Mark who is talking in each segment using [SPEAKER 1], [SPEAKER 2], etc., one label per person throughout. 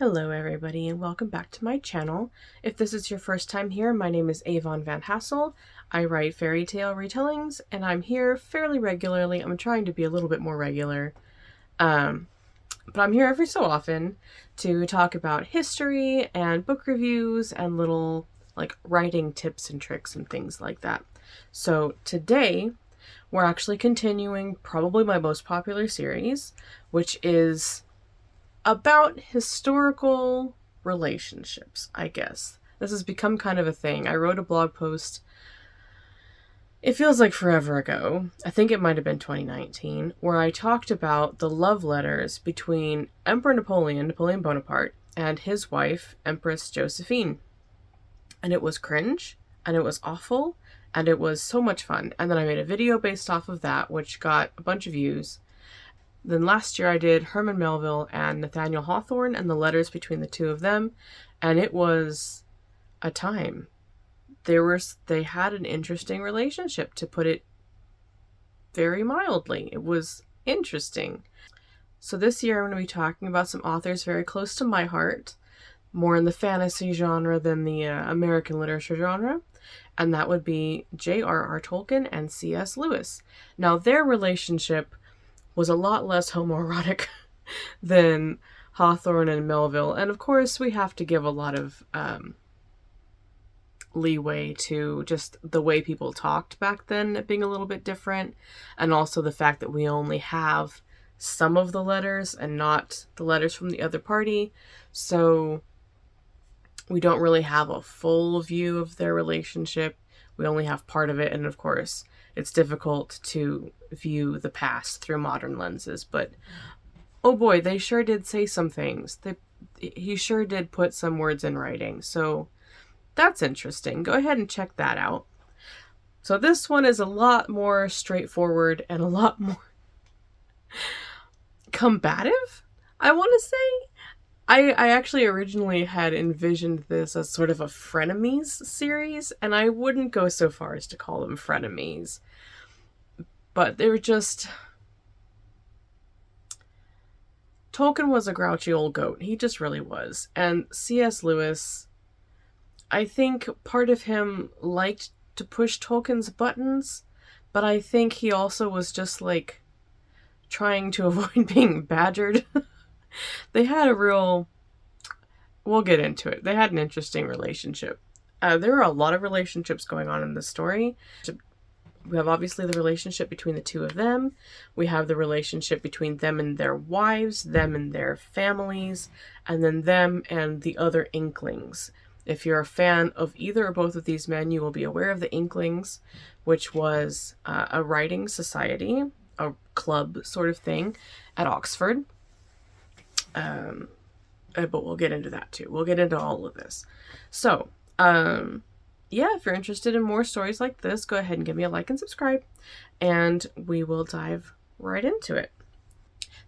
[SPEAKER 1] Hello everybody and welcome back to my channel. If this is your first time here, my name is Avon Van Hassel. I write fairy tale retellings and I'm here fairly regularly. I'm trying to be a little bit more regular. But I'm here every so often to talk about history and book reviews and little like writing tips and tricks and things like that. So today we're actually continuing probably my most popular series, which is about historical relationships, I guess. This has become kind of a thing. I wrote a blog post, it feels like forever ago, I think it might have been 2019, where I talked about the love letters between Emperor Napoleon Bonaparte, and his wife, Empress Josephine. And it was cringe, and it was awful, and it was so much fun. And then I made a video based off of that, which got a bunch of views. Then last year I did Herman Melville and Nathaniel Hawthorne and the letters between the two of them, and it was a time. They had an interesting relationship, to put it very mildly. It was interesting. So this year I'm going to be talking about some authors very close to my heart, more in the fantasy genre than the American literature genre, and that would be JRR Tolkien and C.S. Lewis. Now their relationship was a lot less homoerotic than Hawthorne and Melville. And of course, we have to give a lot of leeway to just the way people talked back then being a little bit different. And also the fact that we only have some of the letters and not the letters from the other party. So we don't really have a full view of their relationship. We only have part of it. And of course, it's difficult to view the past through modern lenses, but oh boy, they sure did say some things. He sure did put some words in writing, so that's interesting. Go ahead and check that out. So this one is a lot more straightforward and a lot more combative, I want to say. I actually originally had envisioned this as sort of a frenemies series, and I wouldn't go so far as to call them frenemies. But they were just... Tolkien was a grouchy old goat. He just really was. And C.S. Lewis, I think part of him liked to push Tolkien's buttons, but I think he also was just like trying to avoid being badgered. They had a real... We'll get into it. They had an interesting relationship. There are a lot of relationships going on in this story. We have obviously the relationship between the two of them. We have the relationship between them and their wives, them and their families, and then them and the other Inklings. If you're a fan of either or both of these men, you will be aware of the Inklings, which was a writing society, a club sort of thing at Oxford. But we'll get into that too. We'll get into all of this. So, yeah, if you're interested in more stories like this, go ahead and give me a like and subscribe, and we will dive right into it.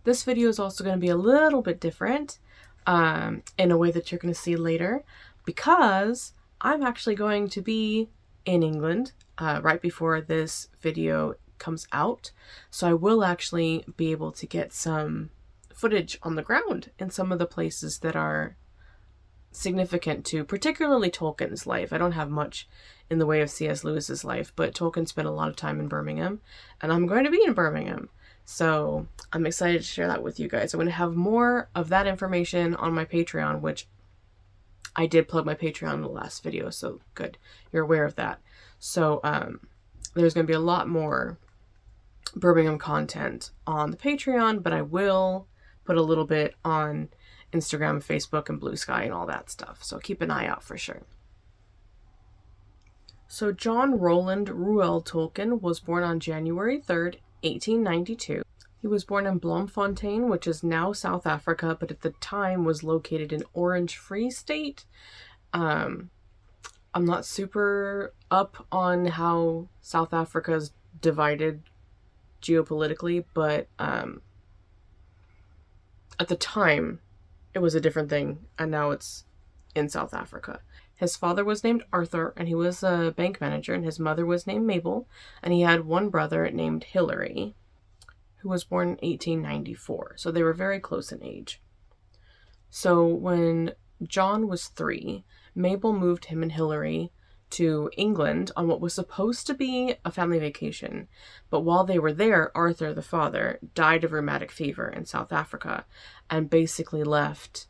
[SPEAKER 1] This video is also going to be a little bit different in a way that you're going to see later, because I'm actually going to be in England right before this video comes out. So I will actually be able to get some footage on the ground in some of the places that are significant to particularly Tolkien's life. I don't have much in the way of C.S. Lewis's life, but Tolkien spent a lot of time in Birmingham, and I'm going to be in Birmingham. So I'm excited to share that with you guys. I'm going to have more of that information on my Patreon, which I did plug my Patreon in the last video, so good. You're aware of that. So there's going to be a lot more Birmingham content on the Patreon, but I will put a little bit on Instagram, Facebook, and Blue Sky and all that stuff. So keep an eye out for sure. So John Roland Ruel Tolkien was born on January 3rd, 1892. He was born in Bloemfontein, which is now South Africa, but at the time was located in Orange Free State. I'm not super up on how South Africa is divided geopolitically, but at the time, it was a different thing, and now it's in South Africa. His father was named Arthur, and he was a bank manager, and his mother was named Mabel, and he had one brother named Hilary, who was born in 1894, so they were very close in age. So when John was 3, Mabel moved him and Hilary to England on what was supposed to be a family vacation. But while they were there, Arthur, the father, died of rheumatic fever in South Africa and basically left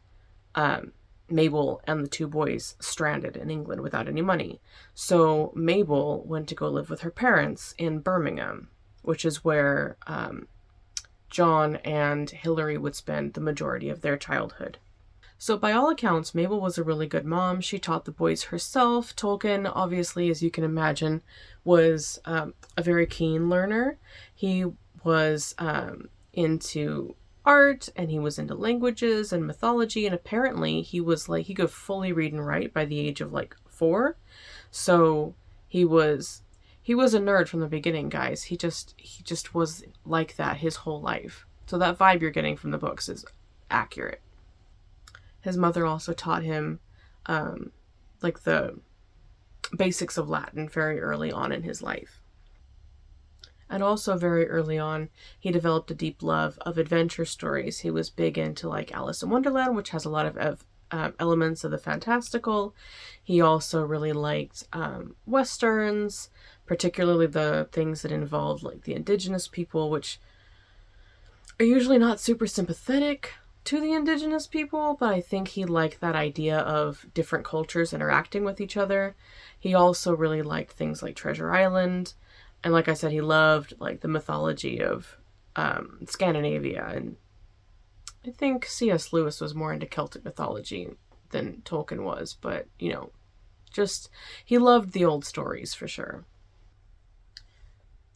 [SPEAKER 1] Mabel and the 2 boys stranded in England without any money. So Mabel went to go live with her parents in Birmingham, which is where John and Hilary would spend the majority of their childhood. So by all accounts, Mabel was a really good mom. She taught the boys herself. Tolkien, obviously, as you can imagine, was a very keen learner. He was into art, and he was into languages and mythology, and apparently he could fully read and write by the age of 4. So he was a nerd from the beginning, guys. He just was like that his whole life. So that vibe you're getting from the books is accurate. His mother also taught him the basics of Latin very early on in his life. And also very early on, he developed a deep love of adventure stories. He was big into Alice in Wonderland, which has a lot of elements of the fantastical. He also really liked Westerns, particularly the things that involved the indigenous people, which are usually not super sympathetic to the indigenous people, but I think he liked that idea of different cultures interacting with each other. He also really liked things like Treasure Island, and like I said, he loved the mythology of Scandinavia, and I think C.S. Lewis was more into Celtic mythology than Tolkien was, but he loved the old stories for sure.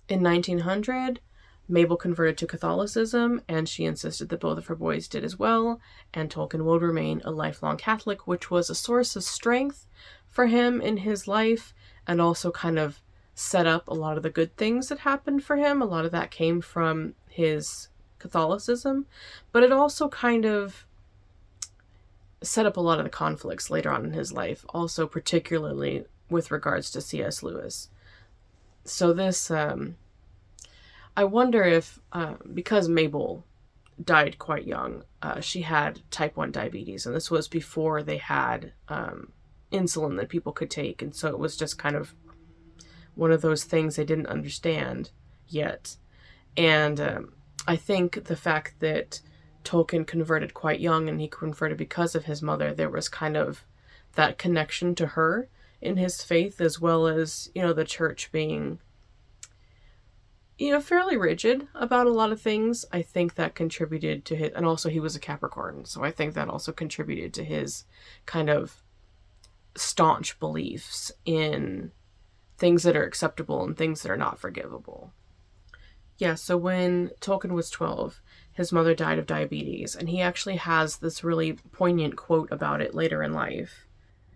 [SPEAKER 1] In 1900, Mabel converted to Catholicism, and she insisted that both of her boys did as well, and Tolkien would remain a lifelong Catholic, which was a source of strength for him in his life, and also kind of set up a lot of the good things that happened for him. A lot of that came from his Catholicism, but it also kind of set up a lot of the conflicts later on in his life, also particularly with regards to C.S. Lewis. So this... I wonder if, because Mabel died quite young, she had type 1 diabetes, and this was before they had insulin that people could take, and so it was just kind of one of those things they didn't understand yet. And I think the fact that Tolkien converted quite young, and he converted because of his mother, there was kind of that connection to her in his faith, as well as, the church being fairly rigid about a lot of things. I think that contributed to his, and also he was a Capricorn, so I think that also contributed to his kind of staunch beliefs in things that are acceptable and things that are not forgivable. Yeah, so when Tolkien was 12, his mother died of diabetes, and he actually has this really poignant quote about it later in life.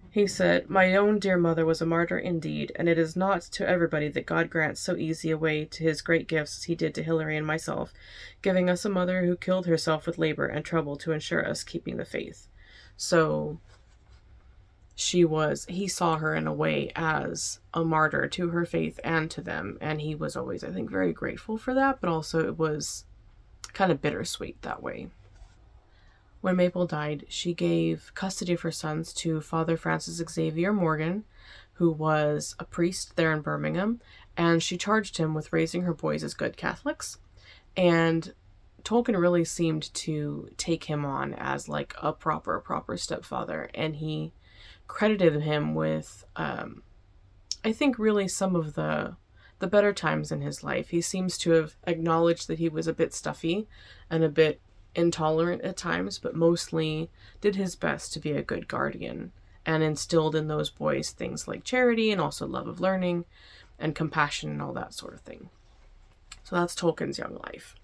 [SPEAKER 1] He said, "My own dear mother was a martyr indeed, and it is not to everybody that God grants so easy a way to his great gifts as he did to Hilary and myself, giving us a mother who killed herself with labor and trouble to ensure us keeping the faith." So he saw her in a way as a martyr to her faith and to them, and he was always, I think, very grateful for that, but also it was kind of bittersweet that way. When Mabel died, she gave custody of her sons to Father Francis Xavier Morgan, who was a priest there in Birmingham, and she charged him with raising her boys as good Catholics. And Tolkien really seemed to take him on as a proper stepfather, and he credited him with, I think, really some of the better times in his life. He seems to have acknowledged that he was a bit stuffy and a bit intolerant at times, but mostly did his best to be a good guardian and instilled in those boys things like charity and also love of learning and compassion and all that sort of thing. So that's Tolkien's young life.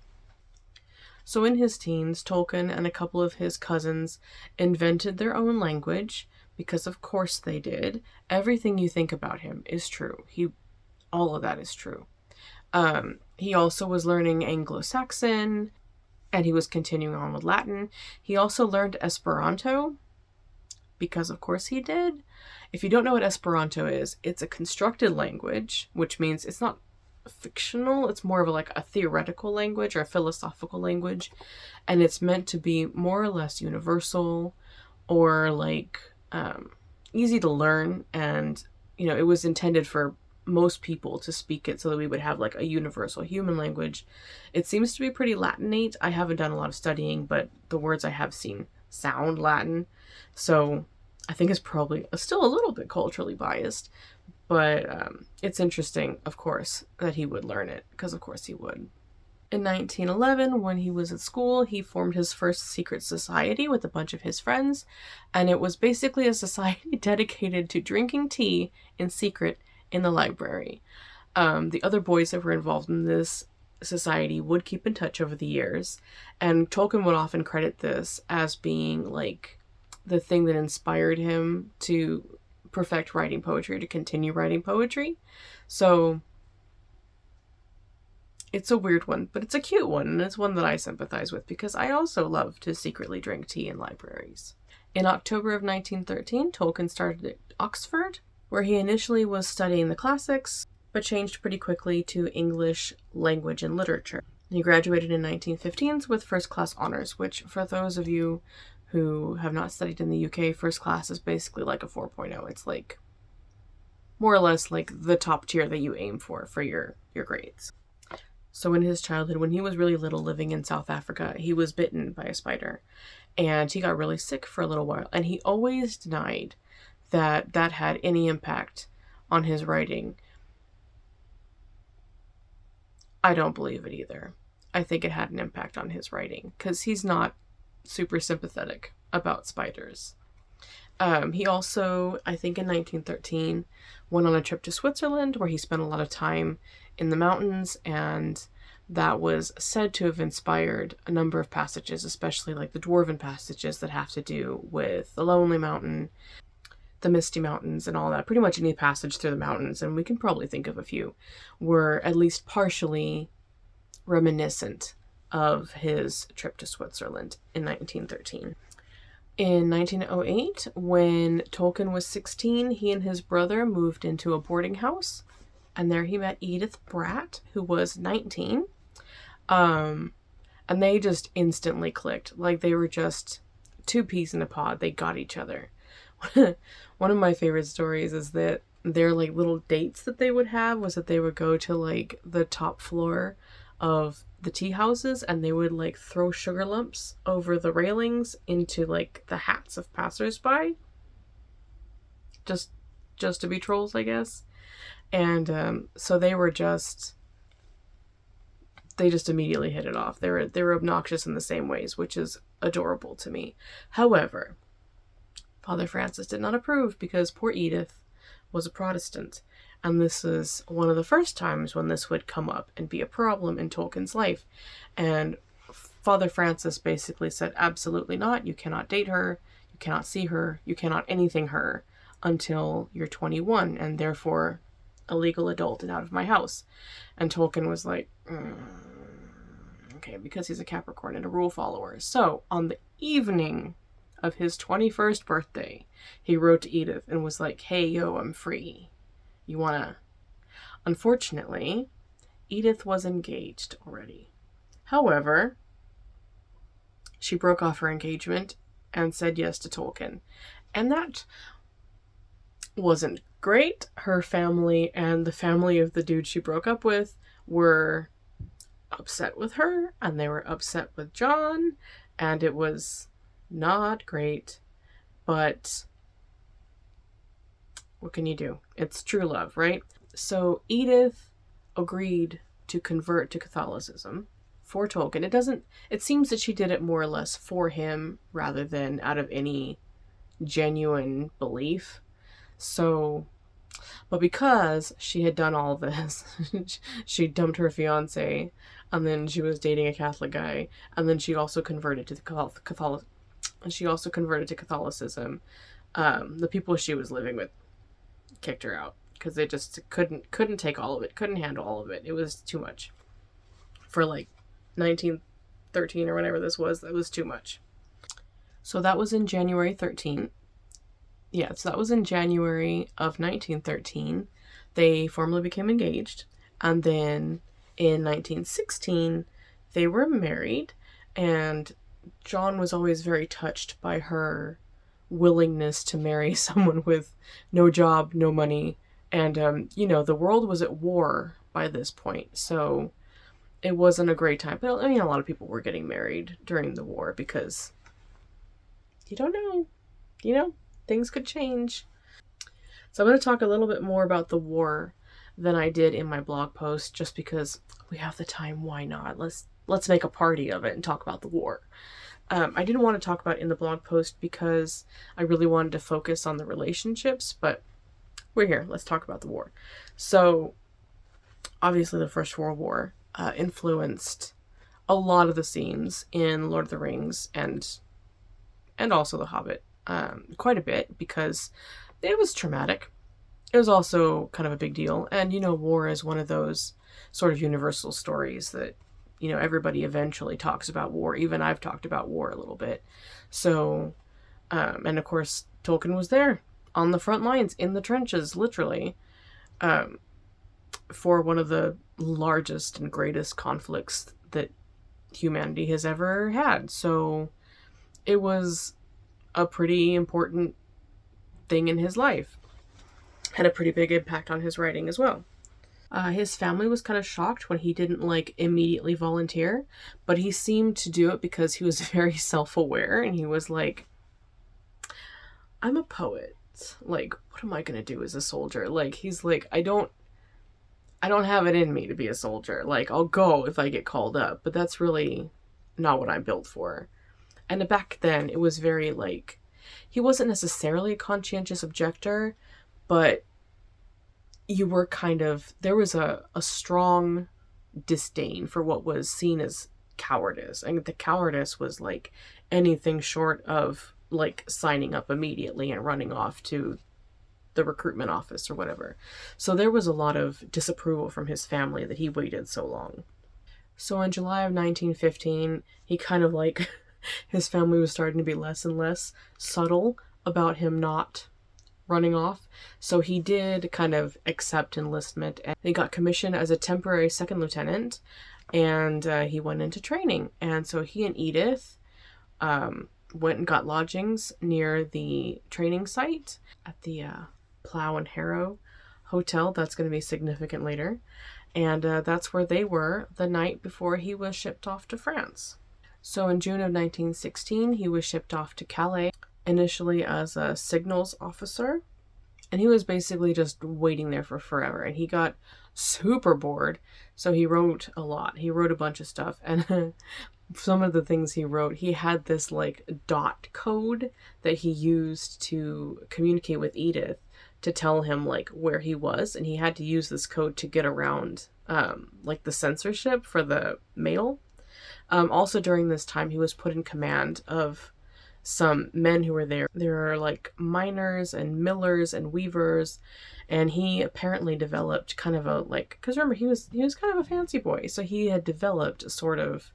[SPEAKER 1] So in his teens, Tolkien and a couple of his cousins invented their own language, because of course they did. Everything you think about him is true. All of that is true. He also was learning Anglo-Saxon, and he was continuing on with Latin. He also learned Esperanto, because of course he did. If you don't know what Esperanto is, it's a constructed language, which means it's not fictional. It's more of like a theoretical language or a philosophical language, and it's meant to be more or less universal or like easy to learn. And it was intended for most people to speak it so that we would have like a universal human language. It seems to be pretty Latinate. I haven't done a lot of studying, but the words I have seen sound Latin, so I think it's probably still a little bit culturally biased. But it's interesting, of course, that he would learn it, because of course he would. In 1911, when he was at school, he formed his first secret society with a bunch of his friends, and it was basically a society dedicated to drinking tea in secret in the library. The other boys that were involved in this society would keep in touch over the years, and Tolkien would often credit this as being like the thing that inspired him to perfect writing poetry, to continue writing poetry. So it's a weird one, but it's a cute one, and it's one that I sympathize with because I also love to secretly drink tea in libraries. In October of 1913, Tolkien started at Oxford, where he initially was studying the classics, but changed pretty quickly to English language and literature. He graduated in 1915 with first-class honors, which, for those of you who have not studied in the UK, first class is basically like a 4.0. It's like more or less like the top tier that you aim for your grades. So in his childhood, when he was really little, living in South Africa, he was bitten by a spider, and he got really sick for a little while, and he always denied that that had any impact on his writing. I don't believe it either. I think it had an impact on his writing, because he's not super sympathetic about spiders. He also, I think in 1913, went on a trip to Switzerland where he spent a lot of time in the mountains, and that was said to have inspired a number of passages, especially like the dwarven passages that have to do with the Lonely Mountain, the Misty Mountains, and all that. Pretty much any passage through the mountains, and we can probably think of a few, were at least partially reminiscent of his trip to Switzerland in 1913. In 1908, when Tolkien was 16, he and his brother moved into a boarding house, and there he met Edith Bratt, who was 19. And they just instantly clicked. Like, they were just two peas in a pod. They got each other. One of my favorite stories is that their like little dates that they would have was that they would go to like the top floor of the tea houses, and they would like throw sugar lumps over the railings into like the hats of passersby, just to be trolls, I guess. And so they just immediately hit it off. They were obnoxious in the same ways, which is adorable to me. However, Father Francis did not approve, because poor Edith was a Protestant, and this is one of the first times when this would come up and be a problem in Tolkien's life. And Father Francis basically said, absolutely not. You cannot date her. You cannot see her. You cannot anything her until you're 21, and therefore a legal adult and out of my house. And Tolkien was like, okay, because he's a Capricorn and a rule follower. So on the evening of his 21st birthday, he wrote to Edith and was like, hey, yo, I'm free. You wanna? Unfortunately, Edith was engaged already. However, she broke off her engagement and said yes to Tolkien. And that wasn't great. Her family and the family of the dude she broke up with were upset with her, and they were upset with John, and it was not great. But what can you do? It's true love, right? So Edith agreed to convert to Catholicism for Tolkien. It seems that she did it more or less for him rather than out of any genuine belief. So, but because she had done all this, she dumped her fiance, and then she was dating a Catholic guy, and then she also converted to Catholicism. The people she was living with kicked her out because they just couldn't take all of it, couldn't handle all of it. It was too much for like 1913 or whatever this was. That was too much. So that was in January 13. Yeah, so that was in January of 1913. They formally became engaged, And then in 1916, they were married, and John was always very touched by her willingness to marry someone with no job, no money, and, the world was at war by this point, so it wasn't a great time. But, a lot of people were getting married during the war because you don't know, things could change. So I'm going to talk a little bit more about the war than I did in my blog post, just because we have the time. Why not? Let's make a party of it and talk about the war. I didn't want to talk about it in the blog post because I really wanted to focus on the relationships, but we're here. Let's talk about the war. So, obviously, the First World War influenced a lot of the scenes in Lord of the Rings and also The Hobbit quite a bit, because it was traumatic. It was also kind of a big deal. And, war is one of those sort of universal stories that, everybody eventually talks about war. Even I've talked about war a little bit. So, and of course, Tolkien was there on the front lines, in the trenches, literally, for one of the largest and greatest conflicts that humanity has ever had. So, it was a pretty important thing in his life. Had a pretty big impact on his writing as well. His family was kind of shocked when he didn't immediately volunteer, but he seemed to do it because he was very self-aware, and he was like, I'm a poet. What am I gonna do as a soldier? He's like, I don't have it in me to be a soldier. I'll go if I get called up, but that's really not what I'm built for. And back then, it was very he wasn't necessarily a conscientious objector, but you were there was a strong disdain for what was seen as cowardice. And the cowardice was anything short of signing up immediately and running off to the recruitment office or whatever. So there was a lot of disapproval from his family that he waited so long. So in July of 1915, he his family was starting to be less and less subtle about him not running off. So he did kind of accept enlistment, and he got commissioned as a temporary second lieutenant, and he went into training. And so he and Edith went and got lodgings near the training site at the Plough and Harrow Hotel. That's going to be significant later. And that's where they were the night before he was shipped off to France. So in June of 1916, he was shipped off to Calais, initially as a signals officer, and he was basically just waiting there for forever, and he got super bored, so he wrote a lot. He wrote a bunch of stuff, and some of the things he wrote, he had this dot code that he used to communicate with Edith to tell him where he was, and he had to use this code to get around the censorship for the mail. Also during this time, he was put in command of some men who were there. There are miners and millers and weavers, and he apparently developed kind of a because remember, he was kind of a fancy boy, so he had developed a sort of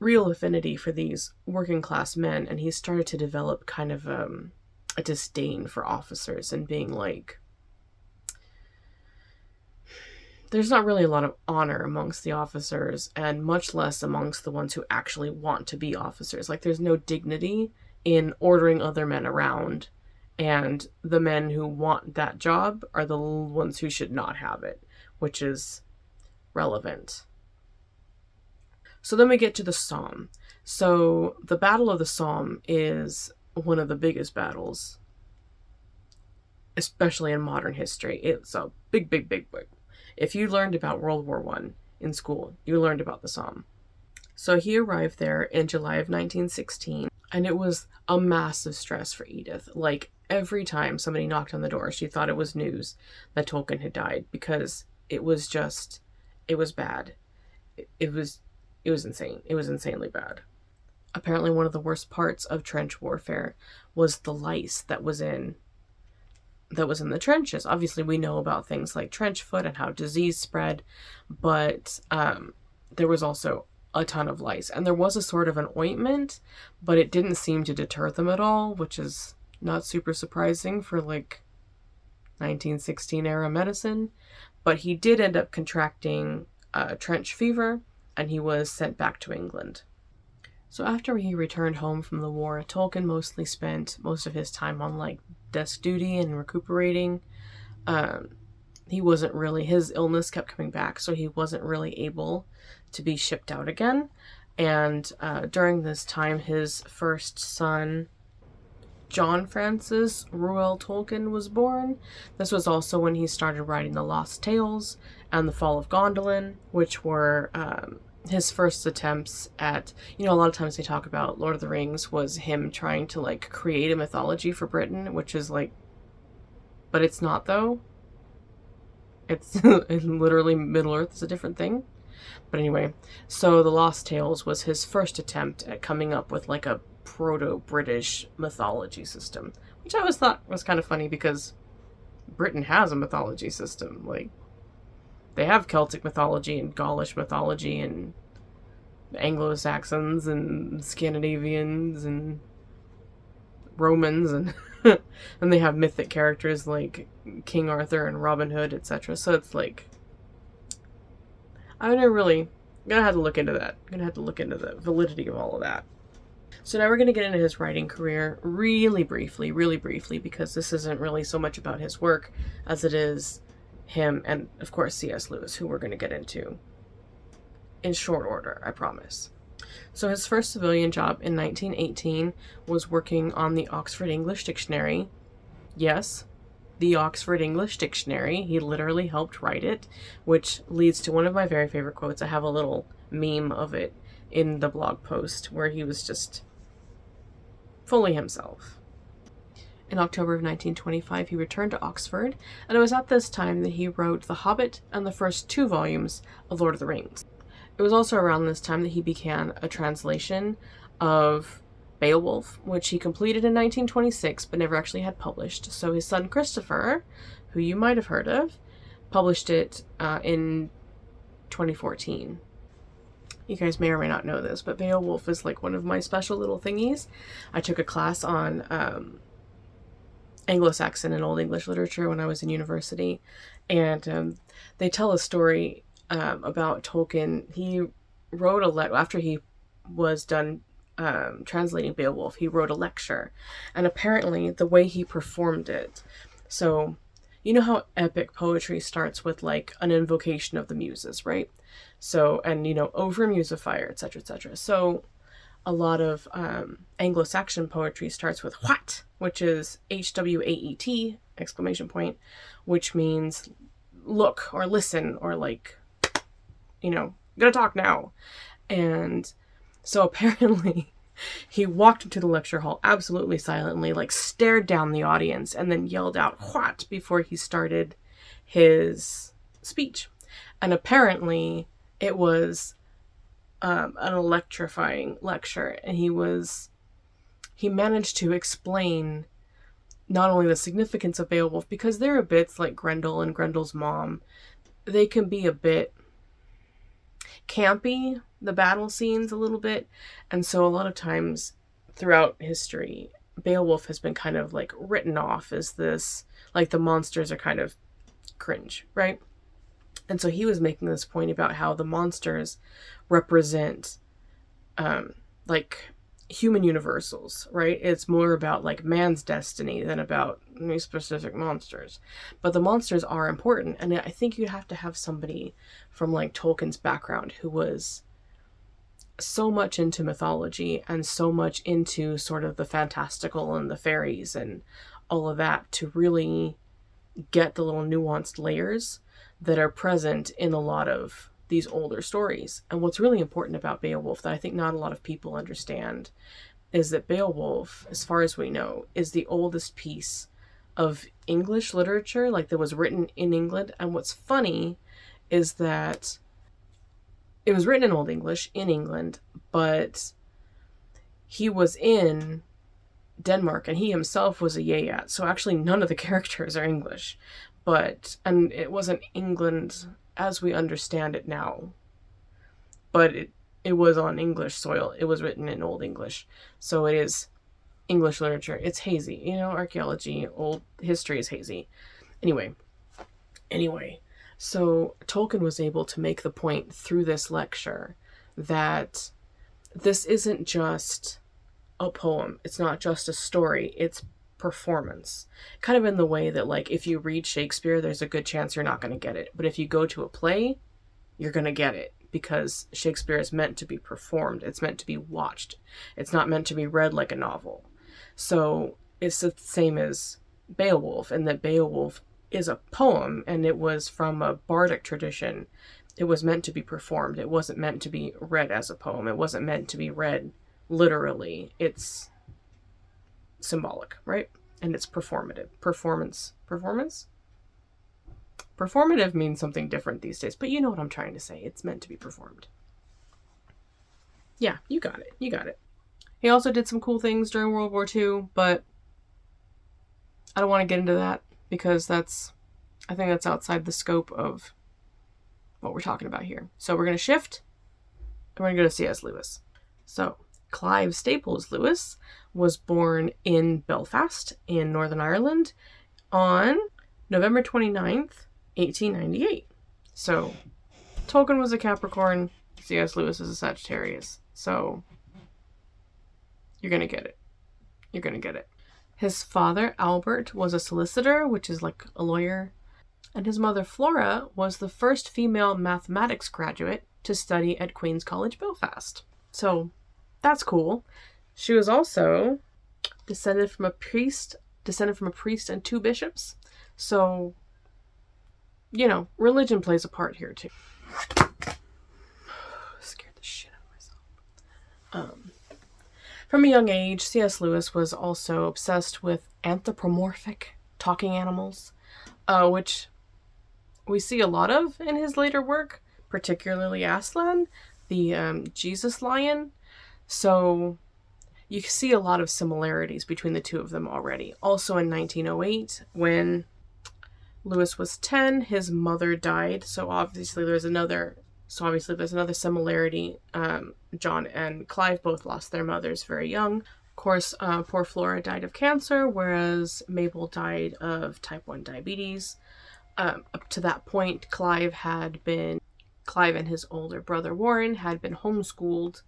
[SPEAKER 1] real affinity for these working class men, and he started to develop kind of a disdain for officers, and being there's not really a lot of honor amongst the officers, and much less amongst the ones who actually want to be officers. There's no dignity in ordering other men around, and the men who want that job are the ones who should not have it, which is relevant. So then we get to the Somme. So the Battle of the Somme is one of the biggest battles, especially in modern history. It's a big. If you learned about World War I in school, you learned about the Somme. So he arrived there in July of 1916, and it was a massive stress for Edith. Every time somebody knocked on the door, she thought it was news that Tolkien had died, because it was bad. It was insane. It was insanely bad. Apparently one of the worst parts of trench warfare was the lice that was in the trenches. Obviously, we know about things like trench foot and how disease spread, but there was also a ton of lice. And there was a sort of an ointment, but it didn't seem to deter them at all, which is not super surprising for 1916 era medicine. But he did end up contracting trench fever, and he was sent back to England. So after he returned home from the war, Tolkien mostly spent most of his time on like desk duty and recuperating. He wasn't really, his illness kept coming back, so he wasn't really able to be shipped out again. And during this time, his first son, John Francis Ruel Tolkien, was born. This was also when he started writing The Lost Tales and The Fall of Gondolin, which were his first attempts at, a lot of times they talk about Lord of the Rings was him trying to like create a mythology for Britain, which is like, but it's not though. It's literally Middle-earth is a different thing. But anyway, so The Lost Tales was his first attempt at coming up with like a proto-British mythology system, which I always thought was kind of funny because Britain has a mythology system. Like, they have Celtic mythology and Gaulish mythology and Anglo-Saxons and Scandinavians and Romans and and they have mythic characters like King Arthur and Robin Hood, etc. So it's like, I'm gonna have to look into that. I'm gonna have to look into the validity of all of that. So now we're gonna get into his writing career really briefly, because this isn't really so much about his work as it is him and, of course, C.S. Lewis, who we're gonna get into in short order, I promise. So his first civilian job in 1918 was working on the Oxford English Dictionary. Yes, the Oxford English Dictionary. He literally helped write it, which leads to one of my very favorite quotes. I have a little meme of it in the blog post where he was just fully himself. In October of 1925, he returned to Oxford, and it was at this time that he wrote The Hobbit and the first 2 volumes of Lord of the Rings. It was also around this time that he began a translation of Beowulf, which he completed in 1926 but never actually had published. So his son Christopher, who you might have heard of, published it in 2014. You guys may or may not know this, but Beowulf is like one of my special little thingies. I took a class on Anglo-Saxon and Old English literature when I was in university, and they tell a story about Tolkien. He wrote a letter after he was done translating Beowulf. He wrote a lecture, and apparently the way he performed it, so you know how epic poetry starts with like an invocation of the muses, right? So, and over muse of fire, etc., etc. So a lot of Anglo-Saxon poetry starts with what, which is HWAET exclamation point, which means look or listen or like, gonna talk now. And so apparently he walked into the lecture hall absolutely silently, like stared down the audience and then yelled out what before he started his speech. And apparently it was an electrifying lecture, and he managed to explain not only the significance of Beowulf, because there are bits like Grendel and Grendel's mom, they can be a bit campy, the battle scenes a little bit, and so a lot of times throughout history Beowulf has been kind of like written off as this, like the monsters are kind of cringe, right? And so he was making this point about how the monsters represent like human universals, right? It's more about like man's destiny than about specific monsters. But the monsters are important, and I think you have to have somebody from like Tolkien's background who was so much into mythology and so much into sort of the fantastical and the fairies and all of that to really get the little nuanced layers that are present in a lot of these older stories. And what's really important about Beowulf that I think not a lot of people understand is that Beowulf, as far as we know, is the oldest piece of English literature, like that was written in England. And what's funny is that it was written in Old English in England, but he was in Denmark and he himself was a Yayat. So actually none of the characters are English, and it wasn't England as we understand it now, but it was on English soil. It was written in Old English. So it is English literature. It's hazy, archaeology, old history is hazy. Anyway, So Tolkien was able to make the point through this lecture that this isn't just a poem. It's not just a story. It's performance. Kind of in the way that, like, if you read Shakespeare, there's a good chance you're not going to get it. But if you go to a play, you're going to get it, because Shakespeare is meant to be performed. It's meant to be watched. It's not meant to be read like a novel. So it's the same as Beowulf, in that Beowulf is a poem, and it was from a bardic tradition. It was meant to be performed. It wasn't meant to be read as a poem. It wasn't meant to be read literally. It's symbolic, right? And it's performative. Performance? Performative means something different these days, but you know what I'm trying to say. It's meant to be performed. Yeah, you got it. You got it. He also did some cool things during World War II, but I don't want to get into that, because I think that's outside the scope of what we're talking about here. So we're going to shift, and we're going to go to C.S. Lewis. So Clive Staples Lewis was born in Belfast in Northern Ireland on November 29th, 1898. So Tolkien was a Capricorn, C.S. Lewis is a Sagittarius. So you're going to get it. You're going to get it. His father, Albert, was a solicitor, which is like a lawyer. And his mother, Flora, was the first female mathematics graduate to study at Queen's College, Belfast. So that's cool. She was also descended from a priest and 2 bishops. So, you know, religion plays a part here too. Scared the shit out of myself. From a young age, C.S. Lewis was also obsessed with anthropomorphic talking animals, which we see a lot of in his later work, particularly Aslan, the Jesus lion. So you see a lot of similarities between the two of them already. Also in 1908, when Lewis was 10, his mother died. So obviously there's another similarity. John and Clive both lost their mothers very young. Of course, poor Flora died of cancer, whereas Mabel died of type 1 diabetes. Up to that point, Clive and his older brother Warren had been homeschooled.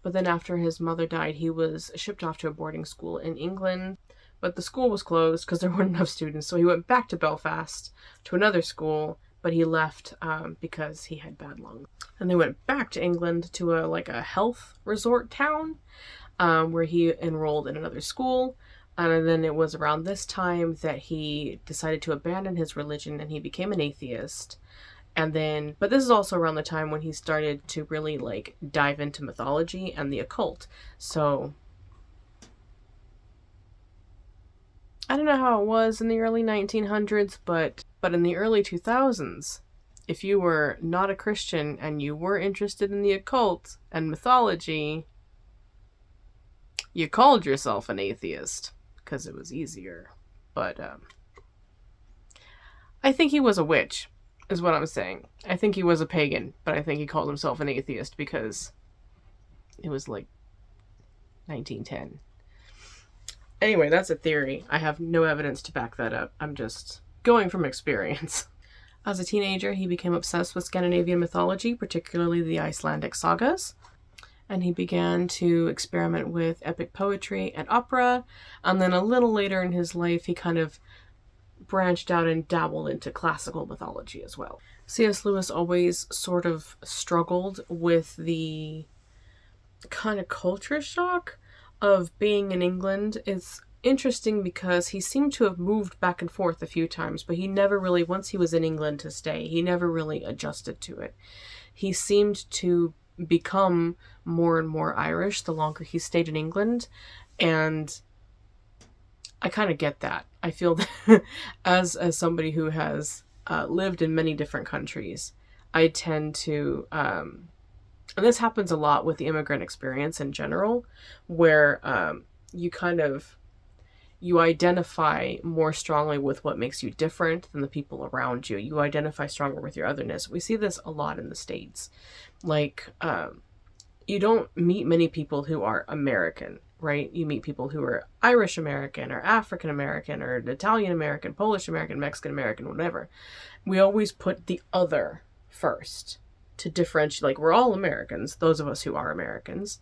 [SPEAKER 1] But then after his mother died, he was shipped off to a boarding school in England. But the school was closed because there weren't enough students. So he went back to Belfast to another school, but he left because he had bad lungs. And they went back to England to a health resort town where he enrolled in another school. And then it was around this time that he decided to abandon his religion and he became an atheist. And then, but this is also around the time when he started to really dive into mythology and the occult. So I don't know how it was in the early 1900s, but in the early 2000s, if you were not a Christian and you were interested in the occult and mythology, you called yourself an atheist because it was easier. But I think he was a witch, is what I'm saying. I think he was a pagan, but I think he called himself an atheist because it was 1910. Anyway, that's a theory. I have no evidence to back that up. I'm just going from experience. As a teenager, he became obsessed with Scandinavian mythology, particularly the Icelandic sagas. And he began to experiment with epic poetry and opera. And then a little later in his life, he kind of branched out and dabbled into classical mythology as well. C.S. Lewis always sort of struggled with the kind of culture shock of being in England. It's interesting because he seemed to have moved back and forth a few times, but he never really, once he was in England to stay, he never really adjusted to it. He seemed to become more and more Irish the longer he stayed in England, and I kind of get that. I feel that as somebody who has lived in many different countries, I tend to and this happens a lot with the immigrant experience in general, where you identify more strongly with what makes you different than the people around you. You identify stronger with your otherness. We see this a lot in the States. You don't meet many people who are American, right? You meet people who are Irish American or African American or Italian American, Polish American, Mexican American, whatever. We always put the other first to differentiate. Like, we're all Americans, those of us who are Americans,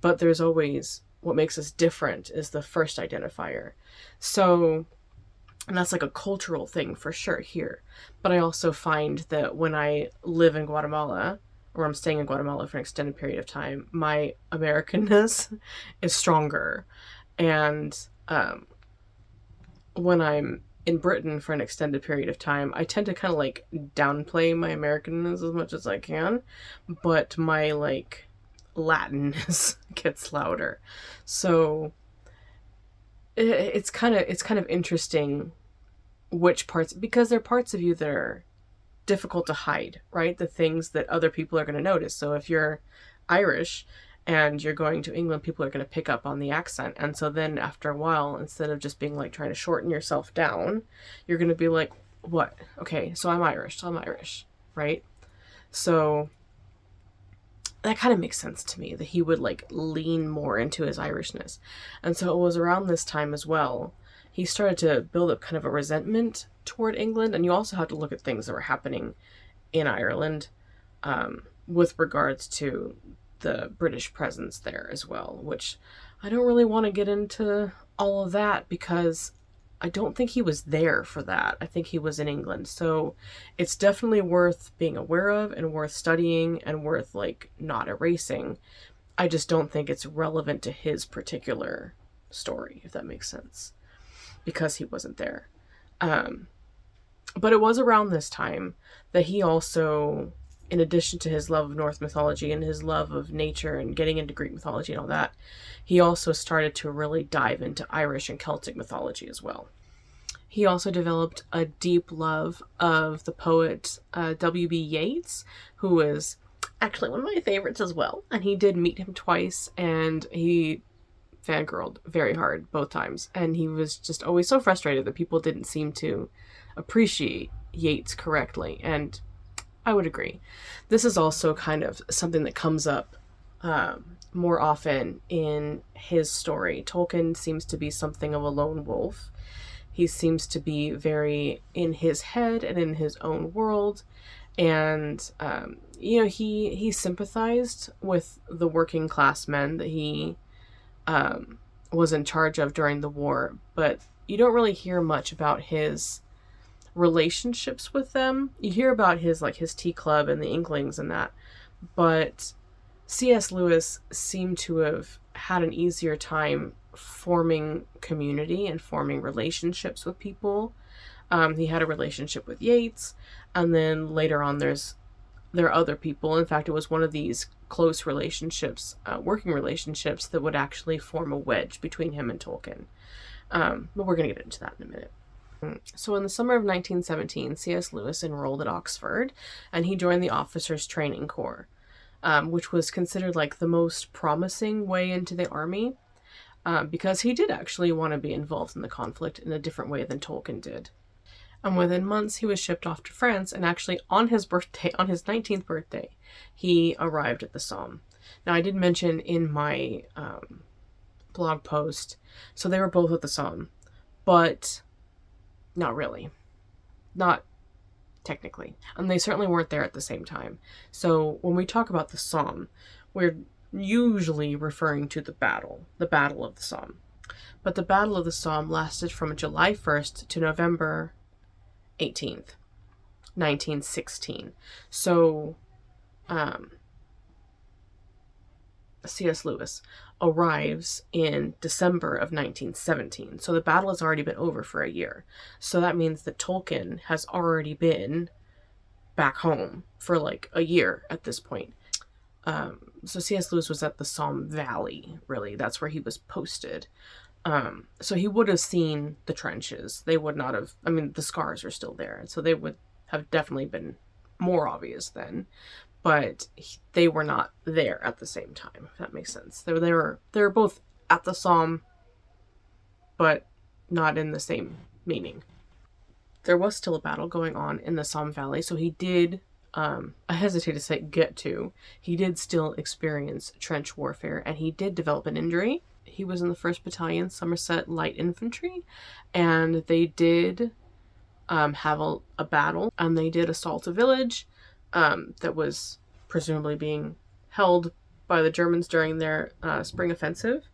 [SPEAKER 1] but there's always what makes us different is the first identifier. So, and that's like a cultural thing for sure here. But I also find that when I live in Guatemala, or I'm staying in Guatemala for an extended period of time, my Americanness is stronger. And when I'm in Britain for an extended period of time, I tend to kind of like downplay my Americanness as much as I can, but my like Latinness gets louder. So it's kind of interesting which parts, because there are parts of you that are difficult to hide, right? The things that other people are going to notice. So if you're Irish and you're going to England, people are going to pick up on the accent. And so then after a while, instead of just being like trying to shorten yourself down, you're going to be like, what? Okay, so I'm Irish, right? So that kind of makes sense to me, that he would like lean more into his Irishness. And so it was around this time as well, he started to build up kind of a resentment toward England. And you also have to look at things that were happening in Ireland with regards to the British presence there as well, which I don't really want to get into all of that because I don't think he was there for that. I think he was in England. So it's definitely worth being aware of and worth studying and worth like not erasing. I just don't think it's relevant to his particular story, if that makes sense, because he wasn't there. But it was around this time that he also, in addition to his love of Norse mythology and his love of nature and getting into Greek mythology and all that, he also started to really dive into Irish and Celtic mythology as well. He also developed a deep love of the poet W.B. Yeats, who is actually one of my favorites as well. And he did meet him twice, and he fangirled very hard both times. And he was just always so frustrated that people didn't seem to appreciate Yeats correctly. And I would agree. This is also kind of something that comes up more often in his story. Tolkien seems to be something of a lone wolf. He seems to be very in his head and in his own world. And, he sympathized with the working class men that he was in charge of during the war. But you don't really hear much about his relationships with them. You hear about his tea club and the Inklings and that, but C.S. Lewis seemed to have had an easier time forming community and forming relationships with people. He had a relationship with Yeats, and then later on there are other people. In fact, it was one of these close relationships, working relationships, that would actually form a wedge between him and Tolkien. But we're going to get into that in a minute. So in the summer of 1917, C.S. Lewis enrolled at Oxford, and he joined the Officers' Training Corps, which was considered like the most promising way into the army, because he did actually want to be involved in the conflict in a different way than Tolkien did. And within months, he was shipped off to France, and actually on his birthday, on his 19th birthday, he arrived at the Somme. Now, I did mention in my blog post, so they were both at the Somme, but not really. Not technically. And they certainly weren't there at the same time. So when we talk about the Somme, we're usually referring to the Battle of the Somme. But the Battle of the Somme lasted from July 1st to November 18th, 1916. So, C.S. Lewis arrives in December of 1917. So the battle has already been over for a year. So that means that Tolkien has already been back home for like a year at this point. So C.S. Lewis was at the Somme Valley, really. That's where he was posted. So he would have seen the trenches. They would not have, the scars are still there. So they would have definitely been more obvious then. But they were not there at the same time, if that makes sense. They were both at the Somme, but not in the same meaning. There was still a battle going on in the Somme Valley, so he did, I hesitate to say he did still experience trench warfare, and he did develop an injury. He was in the 1st Battalion Somerset Light Infantry, and they did have a battle, and they did assault a village that was presumably being held by the Germans during their spring offensive.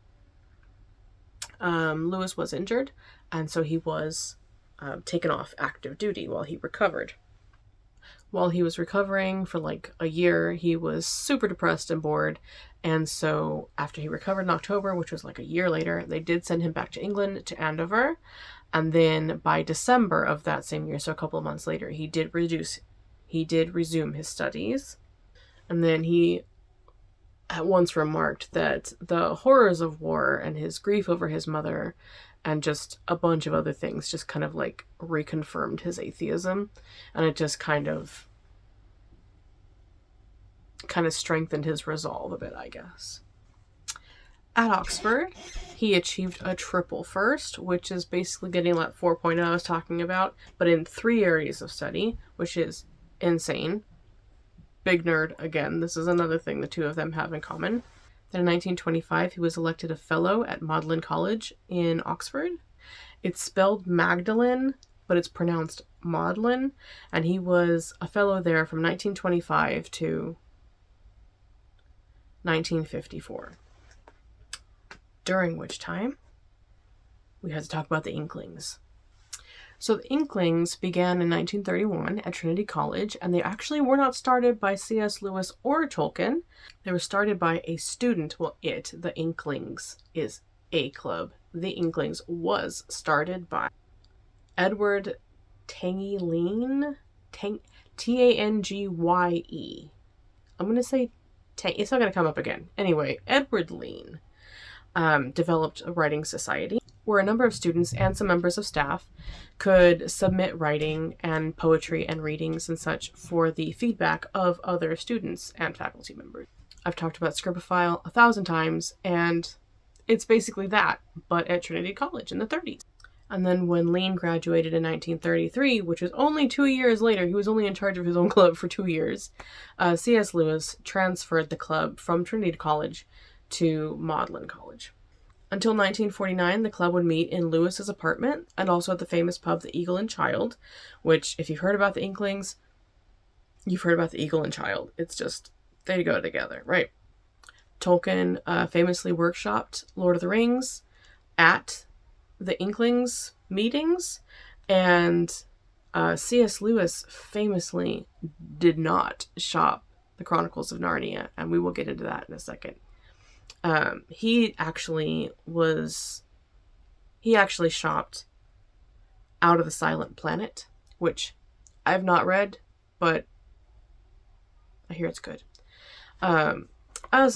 [SPEAKER 1] Lewis was injured, and so he was taken off active duty while he recovered. While he was recovering for like a year, he was super depressed and bored, and so after he recovered in October, which was like a year later, they did send him back to England, to Andover, and then by December of that same year, so a couple of months later, he did resume his studies. And then he at once remarked that the horrors of war and his grief over his mother and just a bunch of other things just kind of like reconfirmed his atheism, and it just kind of strengthened his resolve a bit, I guess. At Oxford, he achieved a triple first, which is basically getting that 4.0 I was talking about, but in 3 areas of study, which is insane. Big nerd again. This is another thing the two of them have in common. Then in 1925, he was elected a fellow at Magdalen College in Oxford. It's spelled Magdalen, but it's pronounced Maudlin, and he was a fellow there from 1925 to 1954. During which time, we had to talk about the Inklings. So the Inklings began in 1931 at Trinity College, and they actually were not started by C.S. Lewis or Tolkien. They were started by a student. Well, the Inklings is a club. The Inklings was started by Edward Tangye, Tangye. I'm going to say it's not going to come up again. Anyway, Edward Lean developed a writing society where a number of students and some members of staff could submit writing and poetry and readings and such for the feedback of other students and faculty members. I've talked about Scribophile 1,000 times, and it's basically that, but at Trinity College in the 30s. And then when Lean graduated in 1933, which was only 2 years later, he was only in charge of his own club for 2 years, C.S. Lewis transferred the club from Trinity College to Magdalen College. Until 1949, the club would meet in Lewis's apartment and also at the famous pub, the Eagle and Child, which, if you've heard about the Inklings, you've heard about the Eagle and Child. It's just, they go together, right? Tolkien famously workshopped Lord of the Rings at the Inklings meetings, and C.S. Lewis famously did not shop the Chronicles of Narnia, and we will get into that in a second. He actually shopped Out of the Silent Planet, which I've not read, but I hear it's good. As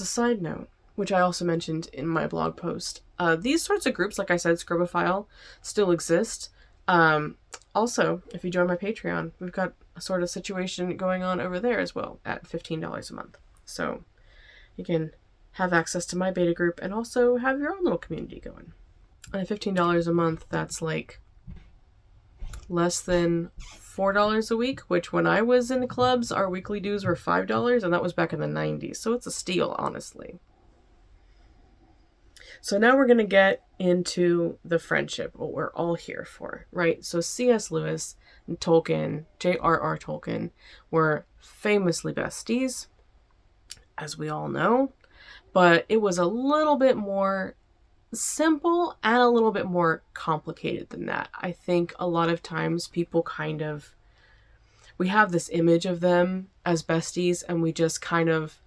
[SPEAKER 1] a side note, which I also mentioned in my blog post, these sorts of groups, like I said, Scribophile, still exist. Also, if you join my Patreon, we've got a sort of situation going on over there as well at $15 a month. So you can have access to my beta group and also have your own little community going. And at $15 a month, that's like less than $4 a week, which when I was in the clubs, our weekly dues were $5, and that was back in the 90s. So it's a steal, honestly. So now we're going to get into the friendship, what we're all here for, right? So C.S. Lewis and Tolkien, JRR Tolkien, were famously besties, as we all know. But it was a little bit more simple and a little bit more complicated than that. I think a lot of times people we have this image of them as besties, and we just kind of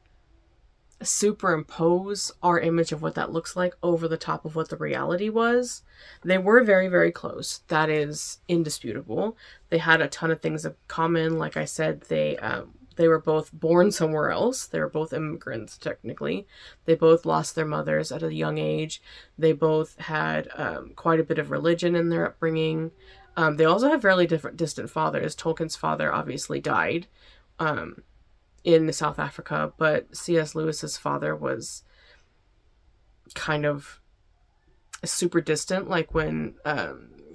[SPEAKER 1] superimpose our image of what that looks like over the top of what the reality was. They were very, very close. That is indisputable. They had a ton of things in common. Like I said, they were both born somewhere else. They were both immigrants, technically. They both lost their mothers at a young age. They both had quite a bit of religion in their upbringing. They also have fairly distant fathers. Tolkien's father obviously died in South Africa, but C.S. Lewis's father was kind of super distant. Like when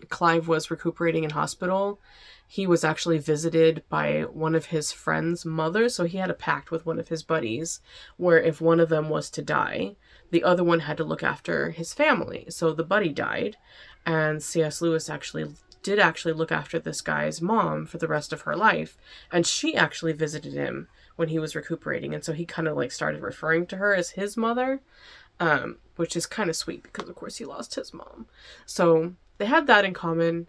[SPEAKER 1] Clive was recuperating in hospital, he was actually visited by one of his friend's mothers. So he had a pact with one of his buddies where if one of them was to die, the other one had to look after his family. So the buddy died, and C.S. Lewis did look after this guy's mom for the rest of her life. And she actually visited him when he was recuperating. And so he kind of like started referring to her as his mother, which is kind of sweet because of course he lost his mom. So they had that in common.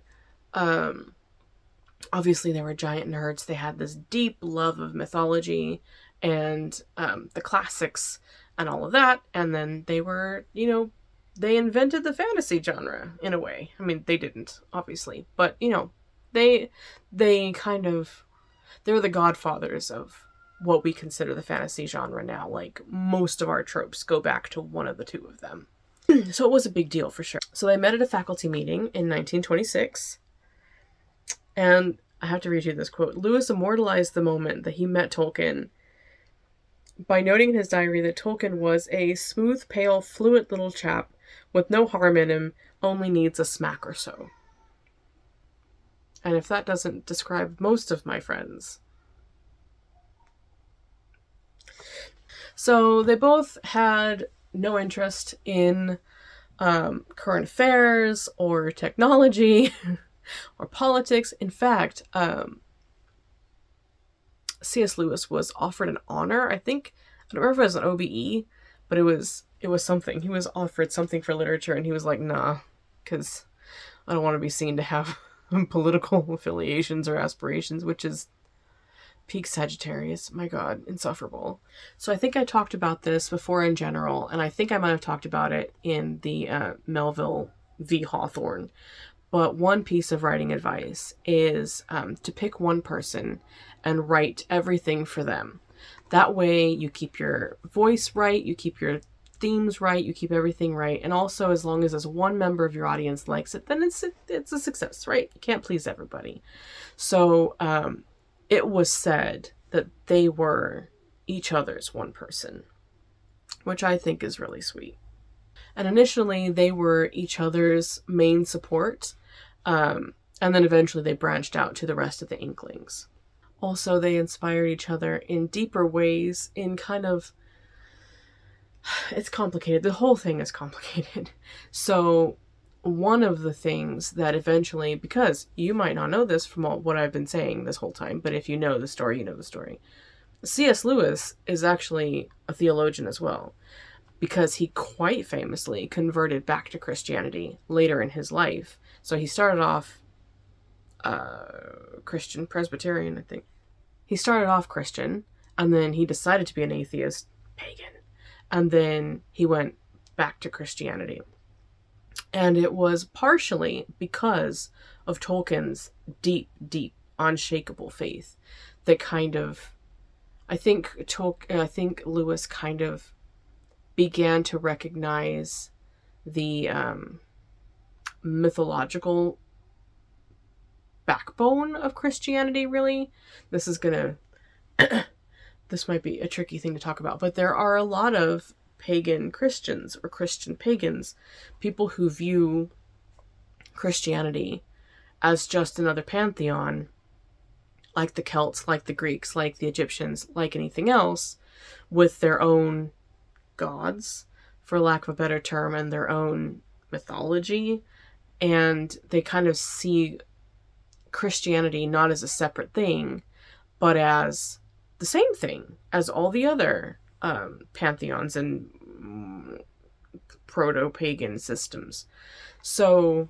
[SPEAKER 1] Obviously they were giant nerds. They had this deep love of mythology and the classics and all of that. And then they were, they invented the fantasy genre in a way. I mean, they didn't, obviously, but they were the godfathers of what we consider the fantasy genre now. Like, most of our tropes go back to one of the two of them. So it was a big deal for sure. So they met at a faculty meeting in 1926. And I have to read you this quote. Lewis immortalized the moment that he met Tolkien by noting in his diary that Tolkien was a smooth, pale, fluent little chap with no harm in him, only needs a smack or so. And if that doesn't describe most of my friends. So they both had no interest in current affairs or technology or politics. In fact, C.S. Lewis was offered an honor. I don't remember if it was an OBE, but it was something. He was offered something for literature, and he was like, nah, because I don't want to be seen to have political affiliations or aspirations, which is peak Sagittarius. My God, insufferable. So I think I talked about this before in general, and I think I might have talked about it in the Melville v. Hawthorne. But one piece of writing advice is to pick one person and write everything for them. That way you keep your voice right, you keep your themes right, you keep everything right. And also, as long as one member of your audience likes it, then it's a success, right? You can't please everybody. So it was said that they were each other's one person, which I think is really sweet. And initially they were each other's main support. And then eventually they branched out to the rest of the Inklings. Also, they inspired each other in deeper ways in kind of... It's complicated. The whole thing is complicated. So one of the things that eventually, because you might not know this from what I've been saying this whole time, but if you know the story, you know the story. C.S. Lewis is actually a theologian as well, because he quite famously converted back to Christianity later in his life. So he started off Christian, Presbyterian, I think. He started off Christian, and then he decided to be an atheist, pagan, and then he went back to Christianity. And it was partially because of Tolkien's deep, deep, unshakable faith that kind of, I think Lewis kind of began to recognize the mythological backbone of Christianity, really. This might be a tricky thing to talk about, but there are a lot of pagan Christians or Christian pagans, people who view Christianity as just another pantheon, like the Celts, like the Greeks, like the Egyptians, like anything else, with their own gods, for lack of a better term, and their own mythology. And they kind of see Christianity not as a separate thing, but as the same thing as all the other pantheons and proto-pagan systems. So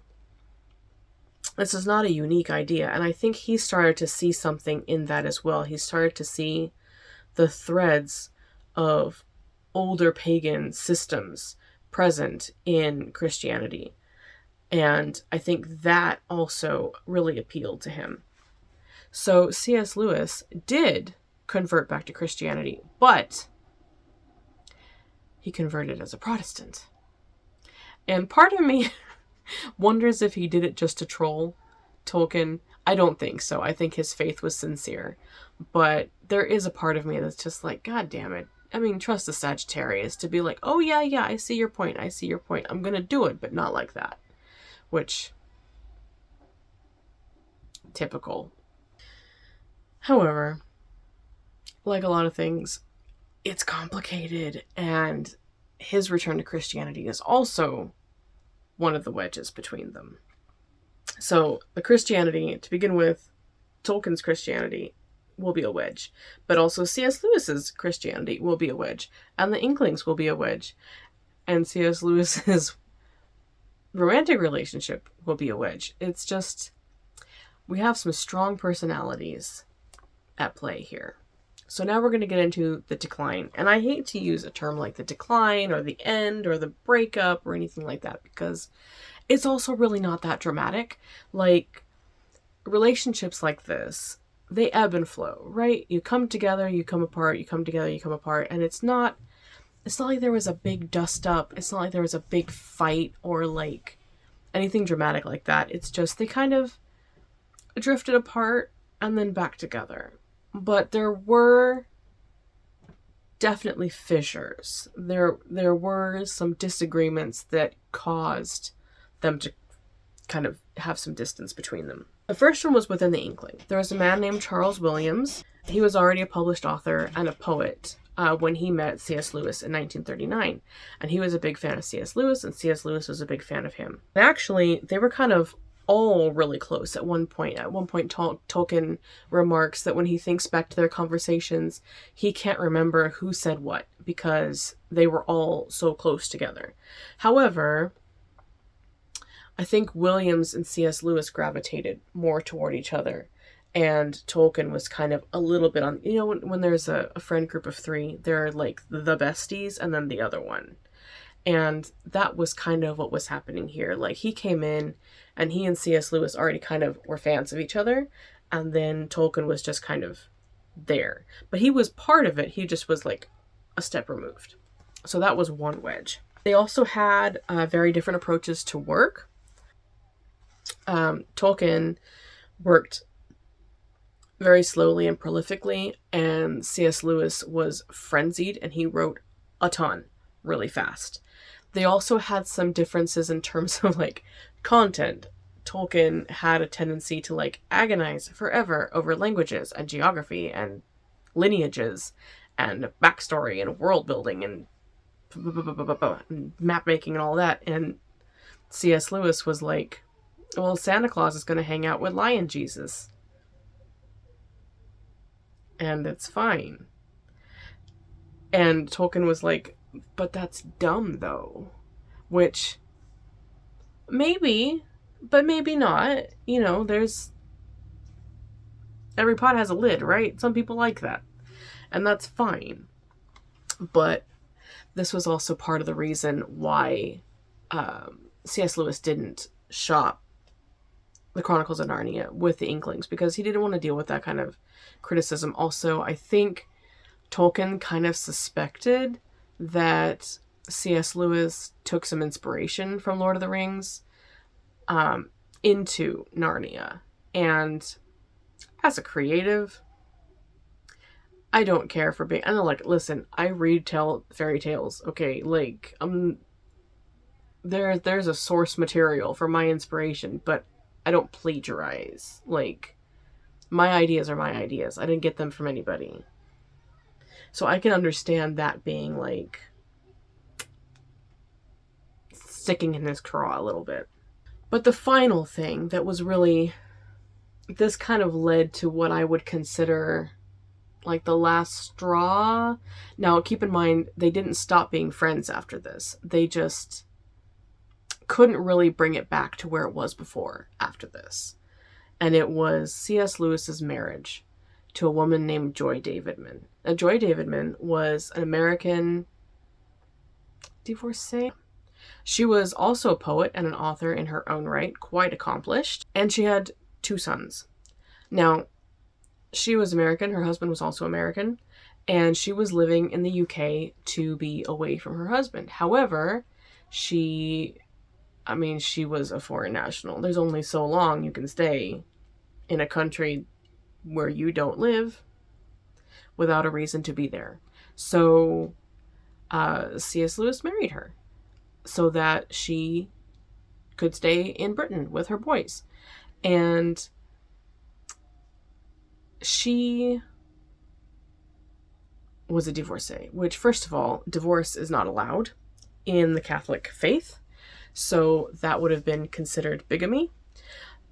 [SPEAKER 1] this is not a unique idea, and I think he started to see something in that as well. He started to see the threads of older pagan systems present in Christianity. And I think that also really appealed to him. So C.S. Lewis did convert back to Christianity, but he converted as a Protestant. And part of me wonders if he did it just to troll Tolkien. I don't think so. I think his faith was sincere. But there is a part of me that's just like, God damn it. I mean, trust the Sagittarius to be like, oh yeah, I see your point. I'm going to do it, but not like that. Which, typical. However, like a lot of things, it's complicated, and his return to Christianity is also one of the wedges between them. So the Christianity, to begin with, Tolkien's Christianity will be a wedge, but also C.S. Lewis's Christianity will be a wedge, and the Inklings will be a wedge, and C.S. Lewis's romantic relationship will be a wedge. It's just, we have some strong personalities at play here. So now we're going to get into the decline. And I hate to use a term like the decline or the end or the breakup or anything like that, because it's also really not that dramatic. Like, relationships like this, they ebb and flow, right? You come together, you come apart, you come together, you come apart. And it's not like there was a big dust up. It's not like there was a big fight or like anything dramatic like that. It's just they kind of drifted apart and then back together. But there were definitely fissures. There were some disagreements that caused them to kind of have some distance between them. The first one was within the Inkling. There was a man named Charles Williams. He was already a published author and a poet when he met C.S. Lewis in 1939. And he was a big fan of C.S. Lewis, and C.S. Lewis was a big fan of him. And actually, they were kind of all really close at one point. At one point, Tolkien remarks that when he thinks back to their conversations, he can't remember who said what because they were all so close together. However, I think Williams and C.S. Lewis gravitated more toward each other, and Tolkien was kind of a little bit on, when there's a friend group of three, they're like the besties and then the other one. And that was kind of what was happening here. Like, he came in and he and C.S. Lewis already kind of were fans of each other. And then Tolkien was just kind of there. But he was part of it. He just was like a step removed. So that was one wedge. They also had very different approaches to work. Tolkien worked very slowly and prolifically. And C.S. Lewis was frenzied and he wrote a ton really fast. They also had some differences in terms of like content. Tolkien had a tendency to like agonize forever over languages and geography and lineages and backstory and world building and map making and all that. And C.S. Lewis was like, well, Santa Claus is going to hang out with Lion Jesus. And it's fine. And Tolkien was like, but that's dumb, though. Which, maybe, but maybe not. There's... every pot has a lid, right? Some people like that. And that's fine. But this was also part of the reason why C.S. Lewis didn't shop the Chronicles of Narnia with the Inklings, because he didn't want to deal with that kind of criticism. Also, I think Tolkien kind of suspected that C.S. Lewis took some inspiration from Lord of the Rings into Narnia. And as a creative, I don't care for being... listen, I read fairy tales, okay? Like, there's a source material for my inspiration, but I don't plagiarize. Like, my ideas are my ideas. I didn't get them from anybody. So I can understand that being like sticking in his craw a little bit. But the final thing that was really, this kind of led to what I would consider like the last straw. Now, keep in mind, they didn't stop being friends after this. They just couldn't really bring it back to where it was before after this. And it was C.S. Lewis's marriage to a woman named Joy Davidman. Now, Joy Davidman was an American divorcee. She was also a poet and an author in her own right, quite accomplished, and she had 2 sons. Now, she was American, her husband was also American, and she was living in the UK to be away from her husband. However, she was a foreign national. There's only so long you can stay in a country where you don't live without a reason to be there. So C.S. Lewis married her so that she could stay in Britain with her boys. And she was a divorcee, which, first of all, divorce is not allowed in the Catholic faith. So that would have been considered bigamy.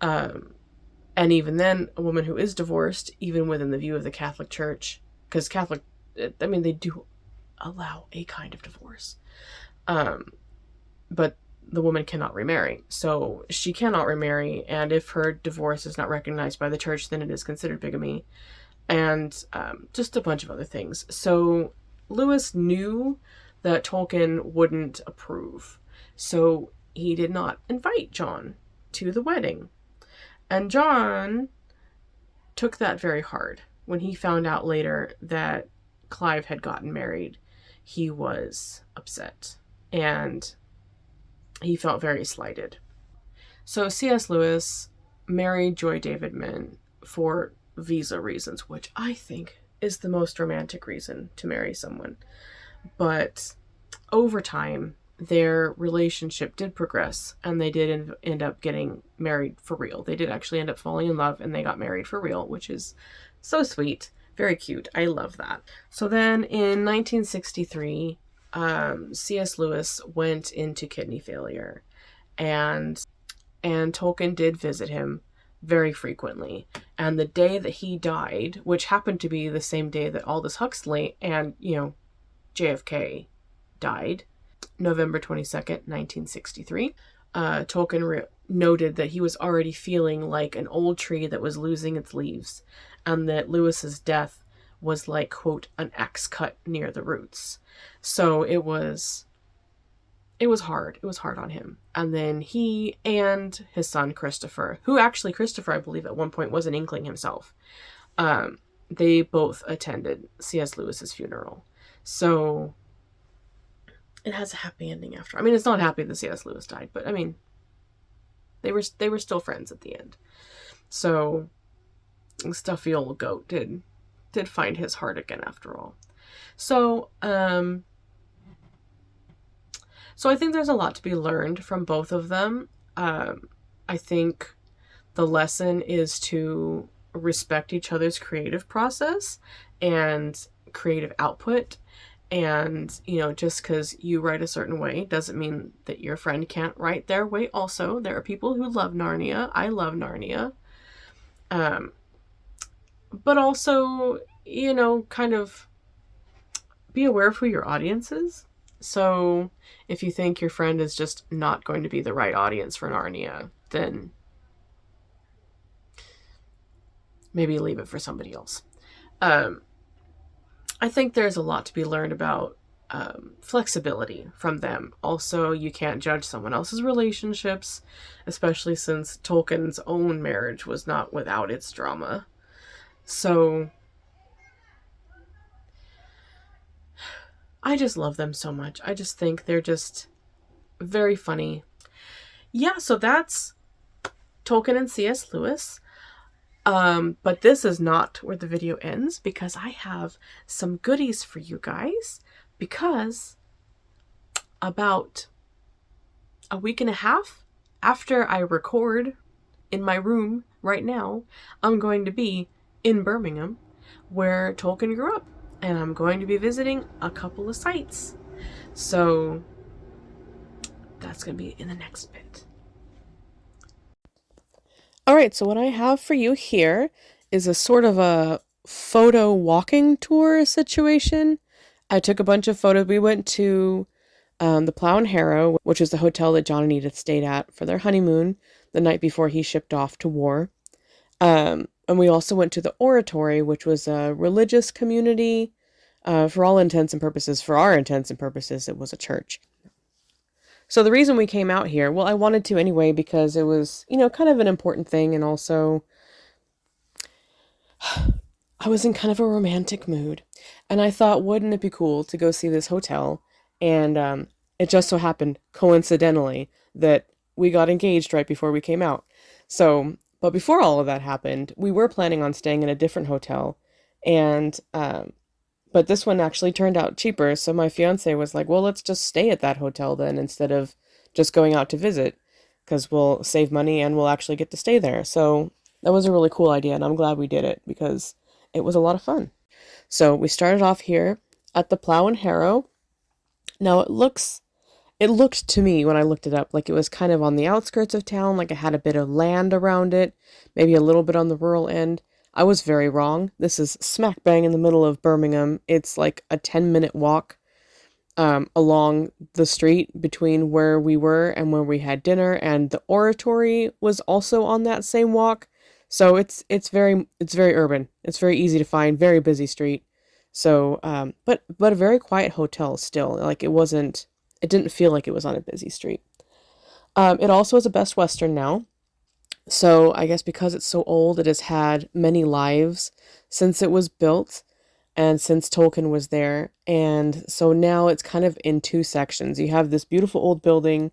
[SPEAKER 1] And even then, a woman who is divorced, even within the view of the Catholic Church, because Catholic, I mean, they do allow a kind of divorce. But the woman cannot remarry. So she cannot remarry, and if her divorce is not recognized by the church, then it is considered bigamy. And just a bunch of other things. So Lewis knew that Tolkien wouldn't approve. So he did not invite John to the wedding. And John took that very hard. When he found out later that Clive had gotten married, he was upset. And he felt very slighted. So C.S. Lewis married Joy Davidman for visa reasons, which I think is the most romantic reason to marry someone. But over time, their relationship did progress, and they did end up getting married for real. They did actually end up falling in love, and they got married for real, which is so sweet. Very cute. I love that. So then in 1963, C.S. Lewis went into kidney failure, and Tolkien did visit him very frequently. And the day that he died, which happened to be the same day that Aldous Huxley and, JFK died, November 22nd, 1963, Tolkien noted that he was already feeling like an old tree that was losing its leaves, and that Lewis's death was like, quote, an axe cut near the roots. So it was hard. It was hard on him. And then he and his son Christopher, who actually Christopher, I believe at one point was an Inkling himself, they both attended C.S. Lewis's funeral. So it has a happy ending after. I mean, it's not happy that C.S. Lewis died, but I mean, they were still friends at the end. So stuffy old goat did find his heart again after all. So I think there's a lot to be learned from both of them. I think the lesson is to respect each other's creative process and creative output. And, just because you write a certain way doesn't mean that your friend can't write their way also. There are people who love Narnia. I love Narnia. But also, kind of be aware of who your audience is. So if you think your friend is just not going to be the right audience for Narnia, then maybe leave it for somebody else. I think there's a lot to be learned about flexibility from them. Also, you can't judge someone else's relationships, especially since Tolkien's own marriage was not without its drama. So I just love them so much. I just think they're just very funny. Yeah, so that's Tolkien and C.S. Lewis. But this is not where the video ends, because I have some goodies for you guys, because about a week and a half after I record in my room right now, I'm going to be in Birmingham, where Tolkien grew up, and I'm going to be visiting a couple of sites. So that's going to be in the next bit. Alright, so what I have for you here is a sort of a photo walking tour situation. I took a bunch of photos. We went to the Plough and Harrow, which is the hotel that John and Edith stayed at for their honeymoon the night before he shipped off to war. And we also went to the Oratory, which was a religious community. For our intents and purposes, it was a church. So the reason we came out here, well, I wanted to anyway, because it was, kind of an important thing. And also, I was in kind of a romantic mood. And I thought, wouldn't it be cool to go see this hotel? And it just so happened, coincidentally, that we got engaged right before we came out. So, but before all of that happened, we were planning on staying in a different hotel. And, but this one actually turned out cheaper, so my fiance was like, well, let's just stay at that hotel then instead of just going out to visit, because we'll save money and we'll actually get to stay there. So That was a really cool idea, and I'm glad we did it because it was a lot of fun. So we started off here at the Plough and Harrow. Now it looked to me when I looked it up like it was kind of on the outskirts of town, like it had a bit of land around it, maybe a little bit on the rural end. I was very wrong. This is smack bang in the middle of Birmingham. It's like a 10-minute walk along the street between where we were and where we had dinner, and the Oratory was also on that same walk. So it's very urban. It's very easy to find, very busy street. So but a very quiet hotel still. Like it didn't feel like it was on a busy street. It also is a Best Western now. So I guess because it's so old, it has had many lives since it was built and since Tolkien was there. And so now it's kind of in two sections. You have this beautiful old building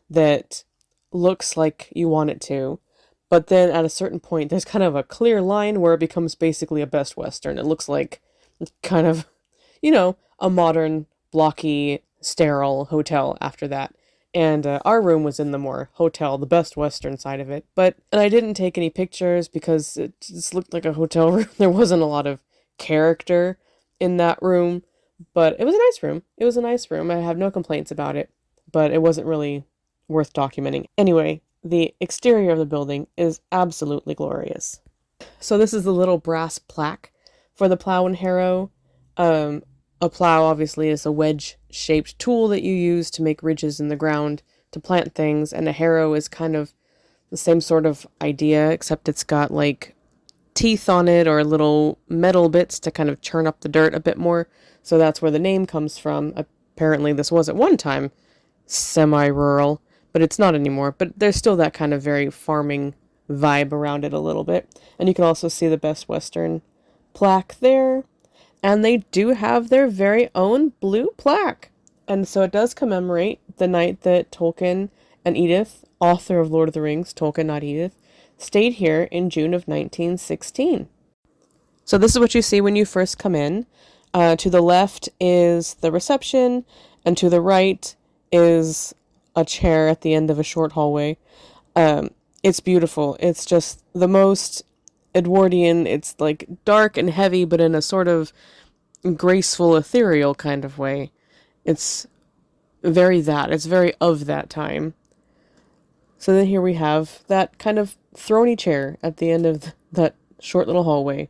[SPEAKER 1] that looks like you want it to, but then at a certain point, there's kind of a clear line where it becomes basically a Best Western. It looks like kind of, a modern, blocky, sterile hotel after that. And our room was in the more hotel, the Best Western side of it. And I didn't take any pictures because it just looked like a hotel room. There wasn't a lot of character in that room, but it was a nice room. It was a nice room. I have no complaints about it, but it wasn't really worth documenting. Anyway, the exterior of the building is absolutely glorious. So this is the little brass plaque for the Plough and Harrow. A plow obviously is a wedge-shaped tool that you use to make ridges in the ground to plant things, and a harrow is kind of the same sort of idea, except it's got like teeth on it or little metal bits to kind of churn up the dirt a bit more. So that's where the name comes from. Apparently this was at one time semi-rural, but it's not anymore. But there's still that kind of very farming vibe around it a little bit. And you can also see the Best Western plaque there. And they do have their very own blue plaque. And so it does commemorate the night that Tolkien and Edith, author of Lord of the Rings, Tolkien, not Edith, stayed here in June of 1916. So this is what you see when you first come in. To the left is the reception, and to the right is a chair at the end of a short hallway. It's beautiful. It's just the most Edwardian. It's like dark and heavy, but in a sort of graceful, ethereal kind of way. It's very of that time. So then here we have that kind of throny chair at the end of that short little hallway.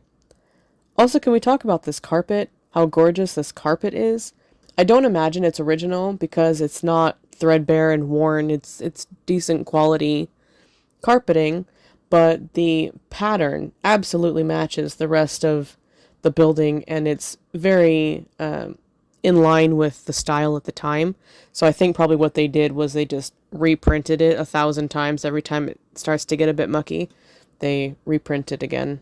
[SPEAKER 1] Also, can we talk about this carpet? How gorgeous this carpet is? I don't imagine it's original because it's not threadbare and worn. It's decent quality carpeting, but the pattern absolutely matches the rest of the building, and it's very in line with the style at the time. So I think probably what they did was they just reprinted it 1,000 times. Every time it starts to get a bit mucky, they reprint it again.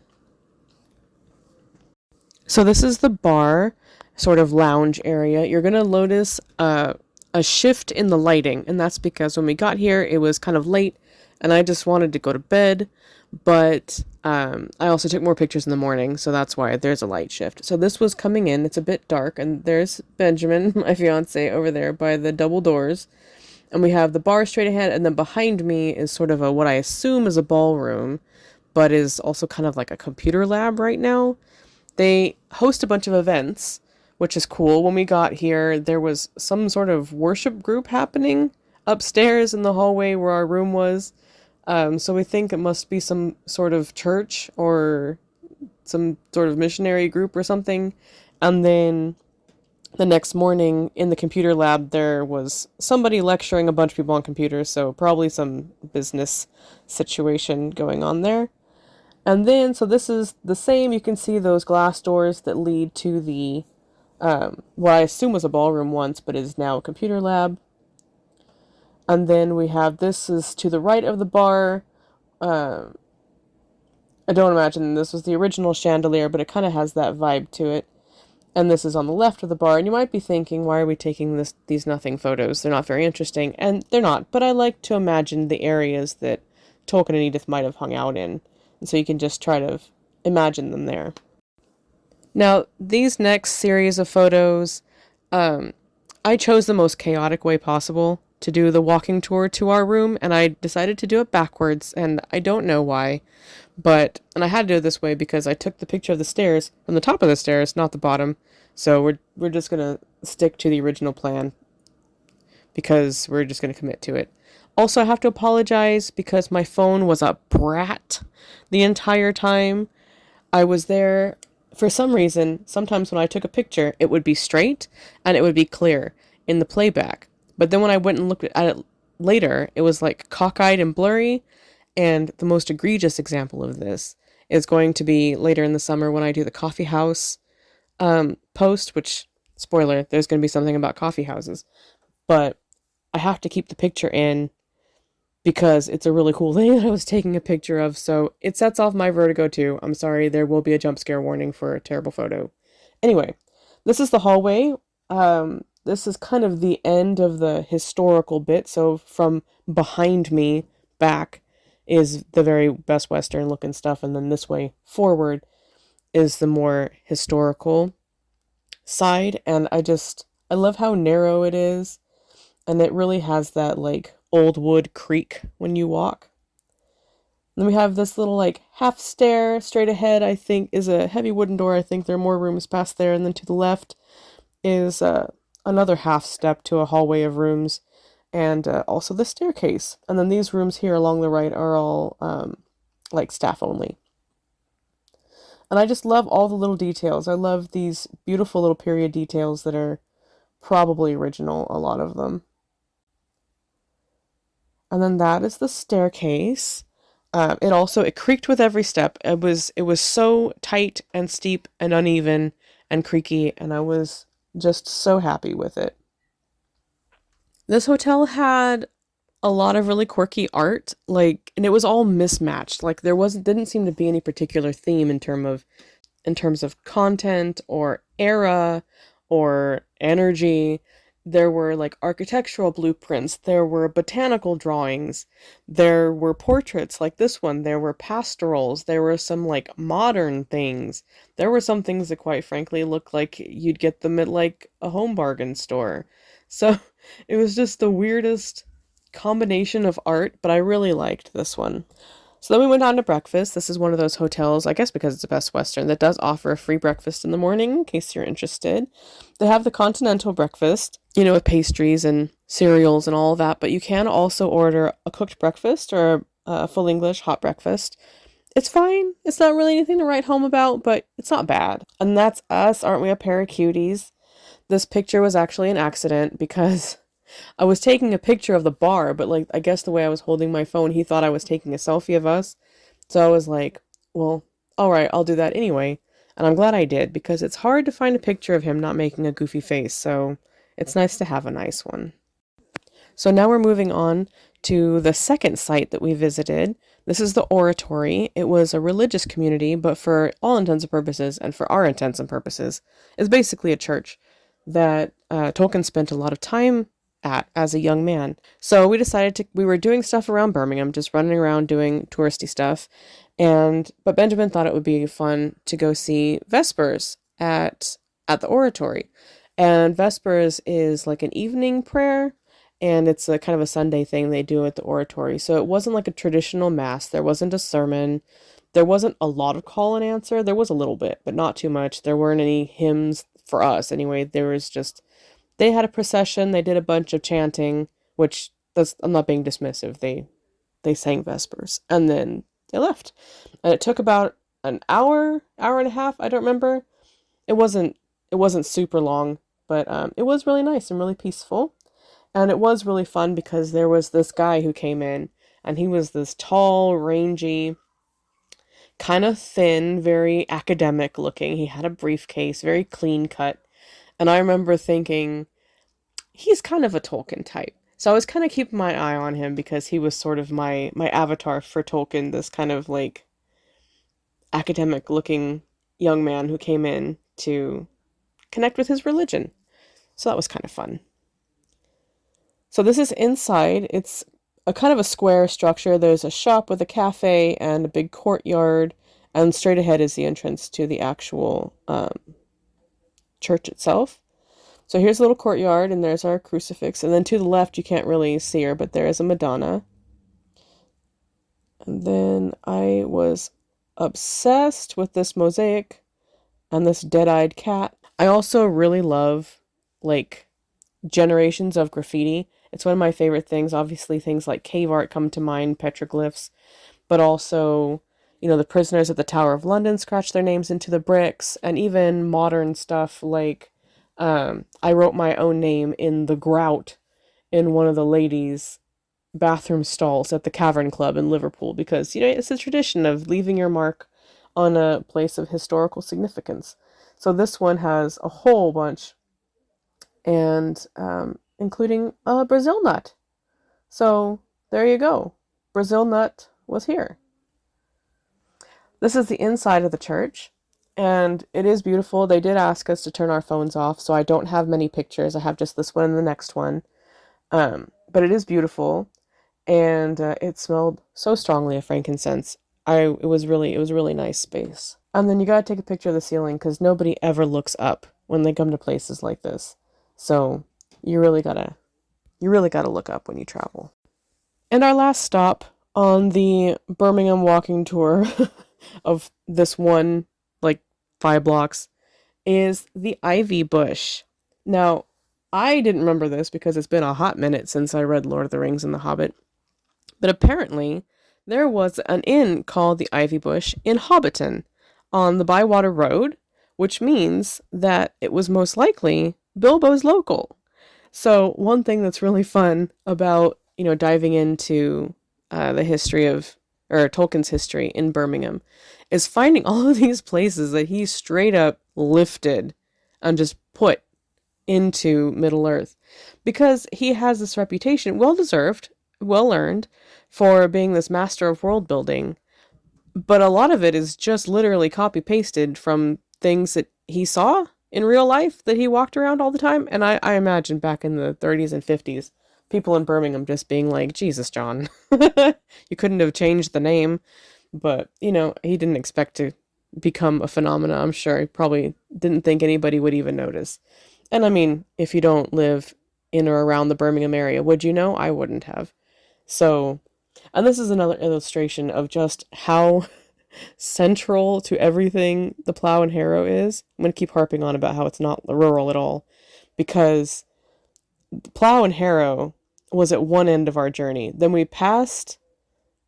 [SPEAKER 1] So this is the bar, sort of lounge area. You're going to notice a shift in the lighting, and that's because when we got here, it was kind of late, and I just wanted to go to bed, but I also took more pictures in the morning, so that's why there's a light shift. So this was coming in. It's a bit dark, and there's Benjamin, my fiance, over there by the double doors, and we have the bar straight ahead, and then behind me is sort of what I assume is a ballroom, but is also kind of like a computer lab right now. They host a bunch of events, which is cool. When we got here, there was some sort of worship group happening upstairs in the hallway where our room was. So we think it must be some sort of church or some sort of missionary group or something. And then the next morning in the computer lab, there was somebody lecturing a bunch of people on computers. So probably some business situation going on there. And then, so this is the same. You can see those glass doors that lead to the, what I assume was a ballroom once, but is now a computer lab. And then we have, this is to the right of the bar. I don't imagine this was the original chandelier, but it kind of has that vibe to it. And this is on the left of the bar. And you might be thinking, why are we taking these nothing photos? They're not very interesting. And they're not, but I like to imagine the areas that Tolkien and Edith might have hung out in. And so you can just try to imagine them there. Now, these next series of photos, I chose the most chaotic way possible to do the walking tour to our room, and I decided to do it backwards, and I don't know why, And I had to do it this way because I took the picture of the stairs from the top of the stairs, not the bottom. So we're just gonna stick to the original plan because we're just gonna commit to it. Also, I have to apologize because my phone was a brat the entire time I was there. For some reason, sometimes when I took a picture, it would be straight and it would be clear in the playback. But then when I went and looked at it later, it was like cockeyed and blurry. And the most egregious example of this is going to be later in the summer when I do the coffee house post, which, spoiler, there's going to be something about coffee houses. But I have to keep the picture in because it's a really cool thing that I was taking a picture of. So it sets off my vertigo too. I'm sorry, there will be a jump scare warning for a terrible photo. Anyway, this is the hallway. This is kind of the end of the historical bit. So from behind me back is the very Best Western looking stuff. And then this way forward is the more historical side. And I love how narrow it is. And it really has that like old wood creak when you walk. Then we have this little like half stair straight ahead, I think is a heavy wooden door. I think there are more rooms past there. And then to the left is another half step to a hallway of rooms. And also the staircase. And then these rooms here along the right are all like staff only. And I just love all the little details. I love these beautiful little period details that are probably original, a lot of them. And then that is the staircase. It creaked with every step. It was so tight and steep and uneven and creaky, and I was just so happy with it. This hotel had a lot of really quirky art, and it was all mismatched. Like didn't seem to be any particular theme in terms of content or era or energy. There were like architectural blueprints, there were botanical drawings, there were portraits like this one, there were pastorals, there were some like modern things. There were some things that quite frankly looked like you'd get them at like a home bargain store. So it was just the weirdest combination of art, but I really liked this one. So then we went on to breakfast. This is one of those hotels, I guess because it's a Best Western, that does offer a free breakfast in the morning, in case you're interested. They have the continental breakfast, with pastries and cereals and all of that, but you can also order a cooked breakfast or a full English hot breakfast. It's fine. It's not really anything to write home about, but it's not bad. And that's us. Aren't we a pair of cuties? This picture was actually an accident because I was taking a picture of the bar, but like I guess the way I was holding my phone, he thought I was taking a selfie of us. So I was like, well, all right, I'll do that anyway. And I'm glad I did because it's hard to find a picture of him not making a goofy face. So it's nice to have a nice one. So now we're moving on to the second site that we visited. This is the Oratory. It was a religious community, but for all intents and purposes, and for our intents and purposes, it's basically a church that Tolkien spent a lot of time at as a young man. So we were doing stuff around Birmingham, just running around doing touristy stuff. But Benjamin thought it would be fun to go see Vespers at the Oratory. And Vespers is like an evening prayer, and it's a kind of a Sunday thing they do at the Oratory. So it wasn't like a traditional mass. There wasn't a sermon. There wasn't a lot of call and answer. There was a little bit, but not too much. There weren't any hymns for us anyway. They had a procession. They did a bunch of chanting, I'm not being dismissive. They sang Vespers, and then they left. And it took about an hour and a half. I don't remember. It wasn't super long, but it was really nice and really peaceful. And it was really fun because there was this guy who came in, and he was this tall, rangy, kind of thin, very academic looking. He had a briefcase, very clean cut. And I remember thinking, he's kind of a Tolkien type. So I was kind of keeping my eye on him because he was sort of my avatar for Tolkien, this kind of like academic looking young man who came in to connect with his religion. So that was kind of fun. So this is inside. It's a kind of a square structure. There's a shop with a cafe and a big courtyard, and straight ahead is the entrance to the actual church itself. So here's a little courtyard, and there's our crucifix. And then to the left, you can't really see her, but there is a Madonna. And then I was obsessed with this mosaic and this dead-eyed cat. I also really love, like, generations of graffiti. It's one of my favorite things. Obviously, things like cave art come to mind, petroglyphs, but also, the prisoners at the Tower of London scratch their names into the bricks, and even modern stuff like I wrote my own name in the grout in one of the ladies' bathroom stalls at the Cavern Club in Liverpool because, it's a tradition of leaving your mark on a place of historical significance. So this one has a whole bunch, and including a Brazil nut. So there you go. Brazil nut was here. This is the inside of the church, and it is beautiful. They did ask us to turn our phones off, so I don't have many pictures. I have just this one and the next one. But it is beautiful, and it smelled so strongly of frankincense. It was really nice space. And then you gotta take a picture of the ceiling because nobody ever looks up when they come to places like this. So you really gotta look up when you travel. And our last stop on the Birmingham walking tour of this one, 5 blocks, is the Ivy Bush. Now, I didn't remember this because it's been a hot minute since I read Lord of the Rings and The Hobbit, but apparently there was an inn called the Ivy Bush in Hobbiton on the Bywater Road, which means that it was most likely Bilbo's local. So one thing that's really fun about, diving into the history of, or Tolkien's history in Birmingham, is finding all of these places that he straight up lifted and just put into Middle Earth. Because he has this reputation, well deserved, well earned, for being this master of world building. But a lot of it is just literally copy pasted from things that he saw in real life that he walked around all the time. And I imagine back in the 30s and 50s, people in Birmingham just being like, Jesus, John, you couldn't have changed the name. But, he didn't expect to become a phenomenon. I'm sure he probably didn't think anybody would even notice. And I mean, if you don't live in or around the Birmingham area, would you know? I wouldn't have. So, and this is another illustration of just how central to everything the Plough and Harrow is. I'm going to keep harping on about how it's not rural at all, because Plough and Harrow was at one end of our journey. Then we passed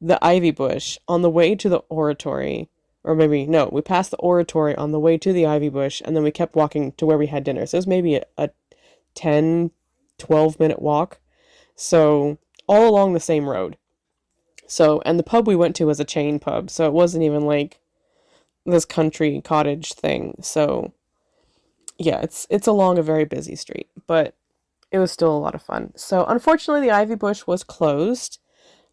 [SPEAKER 1] the Ivy Bush on the way to the Oratory, or maybe, no, we passed the Oratory on the way to the Ivy Bush, and then we kept walking to where we had dinner. So it was maybe a 10, 12-minute walk. So all along the same road. So, and the pub we went to was a chain pub, so it wasn't even like this country cottage thing. So yeah, it's along a very busy street, but it was still a lot of fun. So unfortunately the Ivy Bush was closed,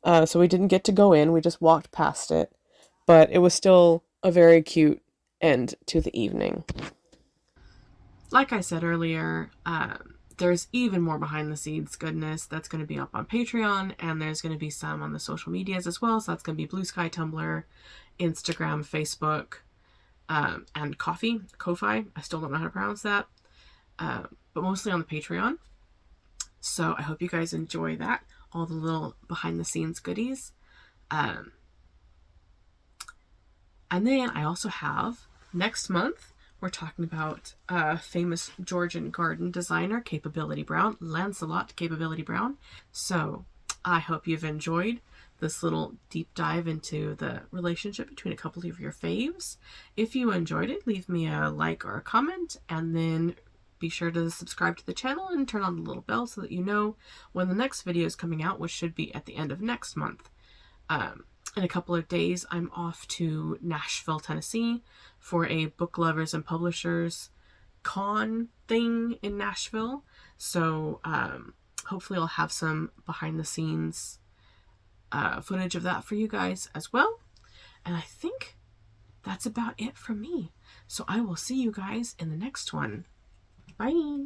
[SPEAKER 1] so we didn't get to go in. We just walked past it, but it was still a very cute end to the evening. Like I said earlier, there's even more behind the scenes goodness that's going to be up on Patreon, and there's going to be some on the social medias as well. So that's going to be Blue Sky, Tumblr, Instagram, Facebook, and Ko-Fi. I still don't know how to pronounce that, but mostly on the Patreon. So I hope you guys enjoy that, all the little behind the scenes goodies. And then I also have next month, we're talking about famous Georgian garden designer, Capability Brown, Lancelot Capability Brown. So I hope you've enjoyed this little deep dive into the relationship between a couple of your faves. If you enjoyed it, leave me a like or a comment, and then be sure to subscribe to the channel and turn on the little bell so that you know when the next video is coming out, which should be at the end of next month. In a couple of days, I'm off to Nashville, Tennessee for a book lovers and publishers con thing in Nashville. So hopefully I'll have some behind the scenes footage of that for you guys as well. And I think that's about it from me. So I will see you guys in the next one. Bye.